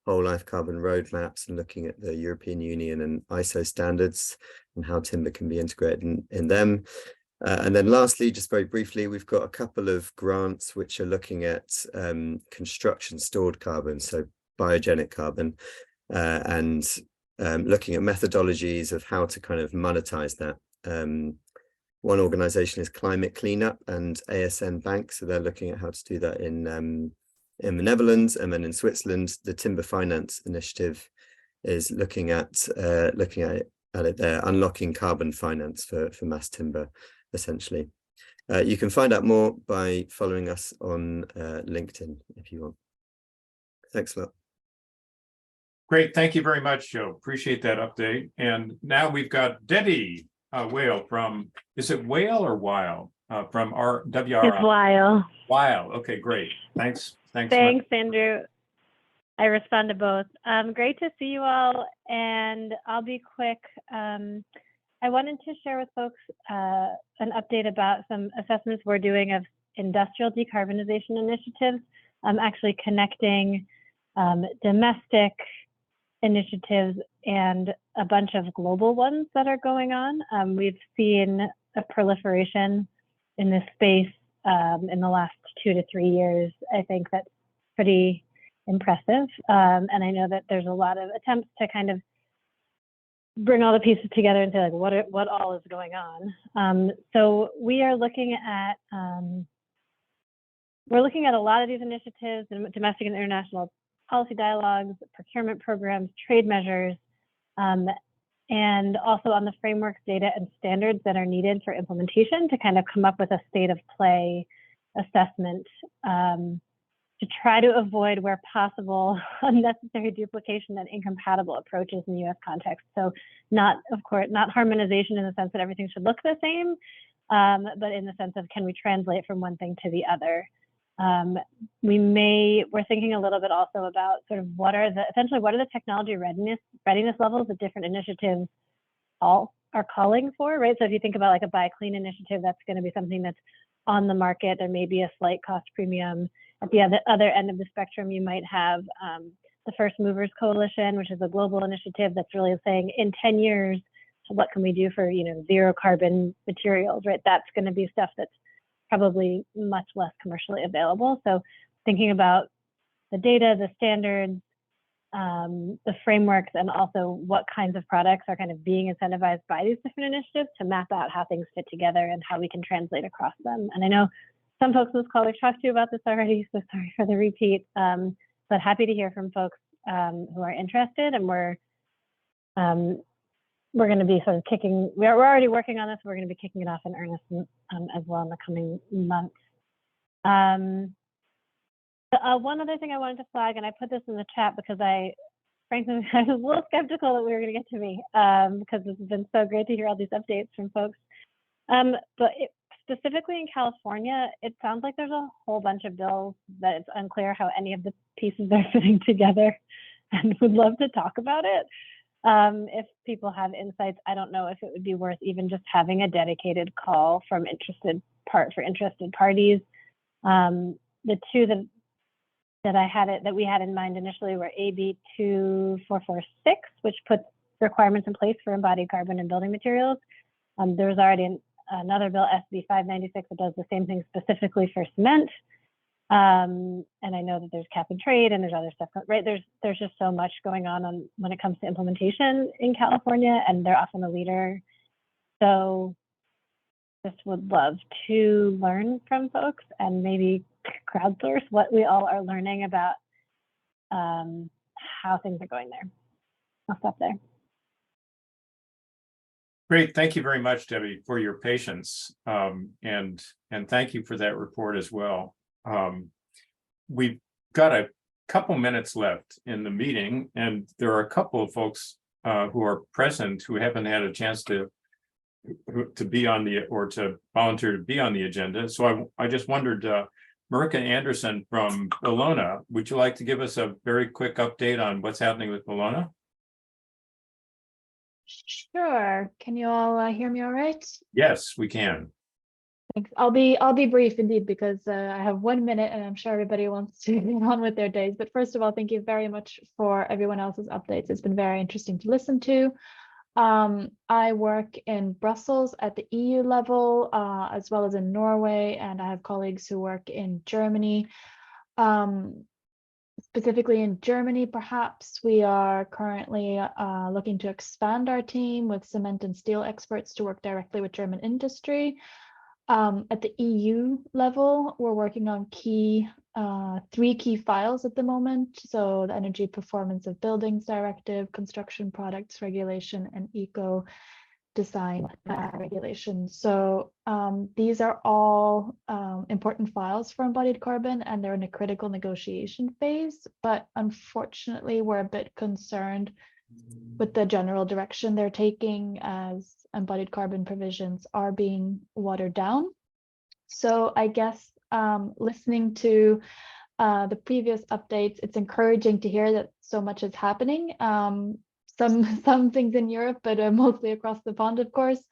whole life carbon roadmaps and looking at the European Union and ISO standards and how timber can be integrated in them. And then lastly, just very briefly, we've got a couple of grants which are looking at construction stored carbon, so biogenic carbon, and looking at methodologies of how to kind of monetize that. One organization is Climate Cleanup and ASN Bank, so they're looking at how to do that in the Netherlands, and then in Switzerland, the Timber Finance Initiative is looking at it there, unlocking carbon finance for mass timber, essentially. You can find out more by following us on LinkedIn if you want. Thanks a lot. Great, thank you very much, Joe. Appreciate that update. And now we've got Debbie Whale from, is it Whale or Weil? From our WRI. It's Weil. Weil, okay, great. Thanks. Thanks, Andrew. I respond to both. Great to see you all, and I'll be quick. I wanted to share with folks an update about some assessments we're doing of industrial decarbonization initiatives. I'm actually connecting domestic initiatives and a bunch of global ones that are going on. We've seen a proliferation in this space in the last 2 to 3 years. I think that's pretty impressive. And I know that there's a lot of attempts to kind of bring all the pieces together and say like what all is going on. So we are looking at a lot of these initiatives and domestic and international policy dialogues, procurement programs, trade measures, and also on the frameworks, data, and standards that are needed for implementation to kind of come up with a state of play assessment to try to avoid, where possible, unnecessary duplication and incompatible approaches in the US context. So not, of course, not harmonization in the sense that everything should look the same, but in the sense of, can we translate from one thing to the other? We're thinking a little bit also about sort of essentially what are the technology readiness levels that different initiatives all are calling for, right? So if you think about like a Buy Clean initiative, that's going to be something that's on the market. There may be a slight cost premium. At the other end of the spectrum, you might have the First Movers Coalition, which is a global initiative that's really saying in 10 years, what can we do for zero carbon materials, right? That's going to be stuff that's probably much less commercially available. So thinking about the data, the standards, the frameworks, and also what kinds of products are kind of being incentivized by these different initiatives to map out how things fit together and how we can translate across them. And I know some folks in this call we've talked to you about this already, so sorry for the repeat, but happy to hear from folks who are interested, and we're going to be sort of we're already working on this. We're going to be kicking it off in earnest as well in the coming months. One other thing I wanted to flag, and I put this in the chat because frankly, I was a little skeptical that we were going to get to me because this has been so great to hear all these updates from folks. But specifically in California, it sounds like there's a whole bunch of bills that it's unclear how any of the pieces are fitting together, and would love to talk about it. If people have insights, I don't know if it would be worth even just having a dedicated call from interested parties. The two that we had in mind initially were AB 2446, which puts requirements in place for embodied carbon in building materials. There's already another bill, SB 596, that does the same thing specifically for cement. And I know that there's cap and trade and there's other stuff, right? There's just so much going on when it comes to implementation in California, and they're often a leader. So just would love to learn from folks and maybe crowdsource what we all are learning about how things are going there. I'll stop there. Great, thank you very much, Debbie, for your patience, and thank you for that report as well. We've got a couple minutes left in the meeting, and there are a couple of folks who are present who haven't had a chance to be on the, or to volunteer to be on the agenda. So I just wondered, Marika Anderson from Bologna, would you like to give us a very quick update on what's happening with Bologna? Sure. Can you all hear me all right? Yes, we can. Thanks. I'll be brief indeed, because I have 1 minute and I'm sure everybody wants to get on with their days. But first of all, thank you very much for everyone else's updates. It's been very interesting to listen to. I work in Brussels at the EU level, as well as in Norway, and I have colleagues who work in Germany. Specifically in Germany, perhaps we are currently looking to expand our team with cement and steel experts to work directly with German industry. At the EU level, we're working on three key files at the moment. So the Energy Performance of Buildings Directive, Construction Products Regulation, and Eco Design Regulation. So these are all important files for embodied carbon, and they're in a critical negotiation phase. But unfortunately, we're a bit concerned with the general direction they're taking, as embodied carbon provisions are being watered down. So I guess listening to the previous updates, it's encouraging to hear that so much is happening. Some things in Europe, but mostly across the pond, of course.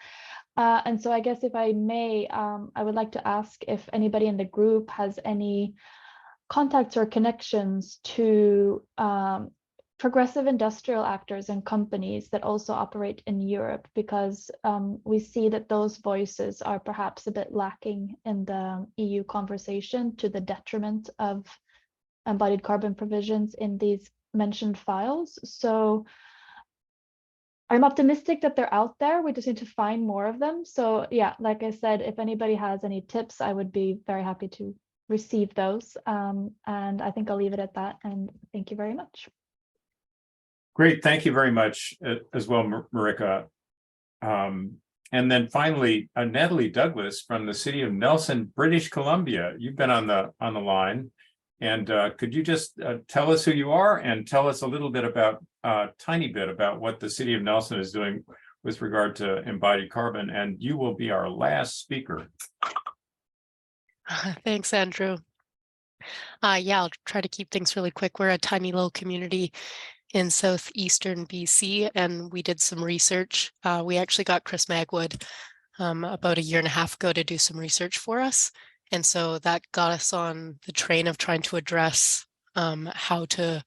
And so I guess if I may, I would like to ask if anybody in the group has any contacts or connections to progressive industrial actors and companies that also operate in Europe, because we see that those voices are perhaps a bit lacking in the EU conversation, to the detriment of embodied carbon provisions in these mentioned files. So I'm optimistic that they're out there. We just need to find more of them. So yeah, like I said, if anybody has any tips, I would be very happy to receive those. And I think I'll leave it at that. And thank you very much. Great, thank you very much as well, Marika. And then finally, Natalie Douglas from the city of Nelson, British Columbia. You've been on the line, and could you just tell us who you are and tell us a little bit about, tiny bit about what the city of Nelson is doing with regard to embodied carbon, and you will be our last speaker. Thanks, Andrew. Yeah, I'll try to keep things really quick. We're a tiny little community in southeastern BC, and we did some research. We actually got Chris Magwood about 1.5 years ago to do some research for us. And so that got us on the train of trying to address how to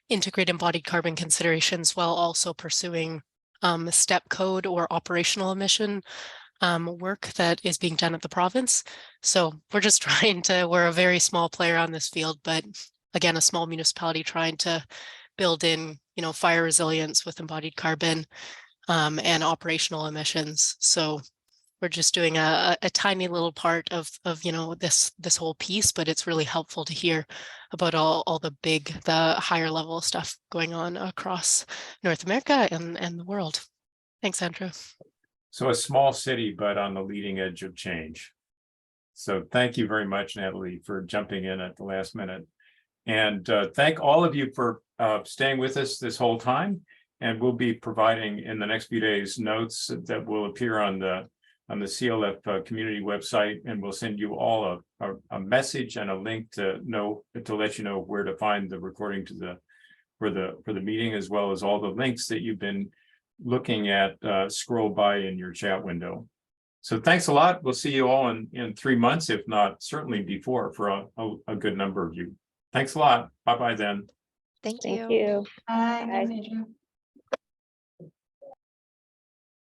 integrate embodied carbon considerations while also pursuing step code or operational emission work that is being done at the province. So we're just trying to, we're a very small player on this field, but again, a small municipality trying to build in, fire resilience with embodied carbon and operational emissions. So we're just doing a tiny little part of this whole piece, but it's really helpful to hear about all the higher level stuff going on across North America and the world. Thanks, Andrew. So a small city, but on the leading edge of change. So thank you very much, Natalie, for jumping in at the last minute. And thank all of you for staying with us this whole time. And we'll be providing in the next few days notes that will appear on the CLF community website, and we'll send you all a message and a link to let you know where to find the recording to for the meeting, as well as all the links that you've been looking at scroll by in your chat window. So thanks a lot. We'll see you all in 3 months, if not certainly before, for a good number of you. Thanks a lot. Bye-bye then. Thank you. Bye. Bye. Thanks, Andrew.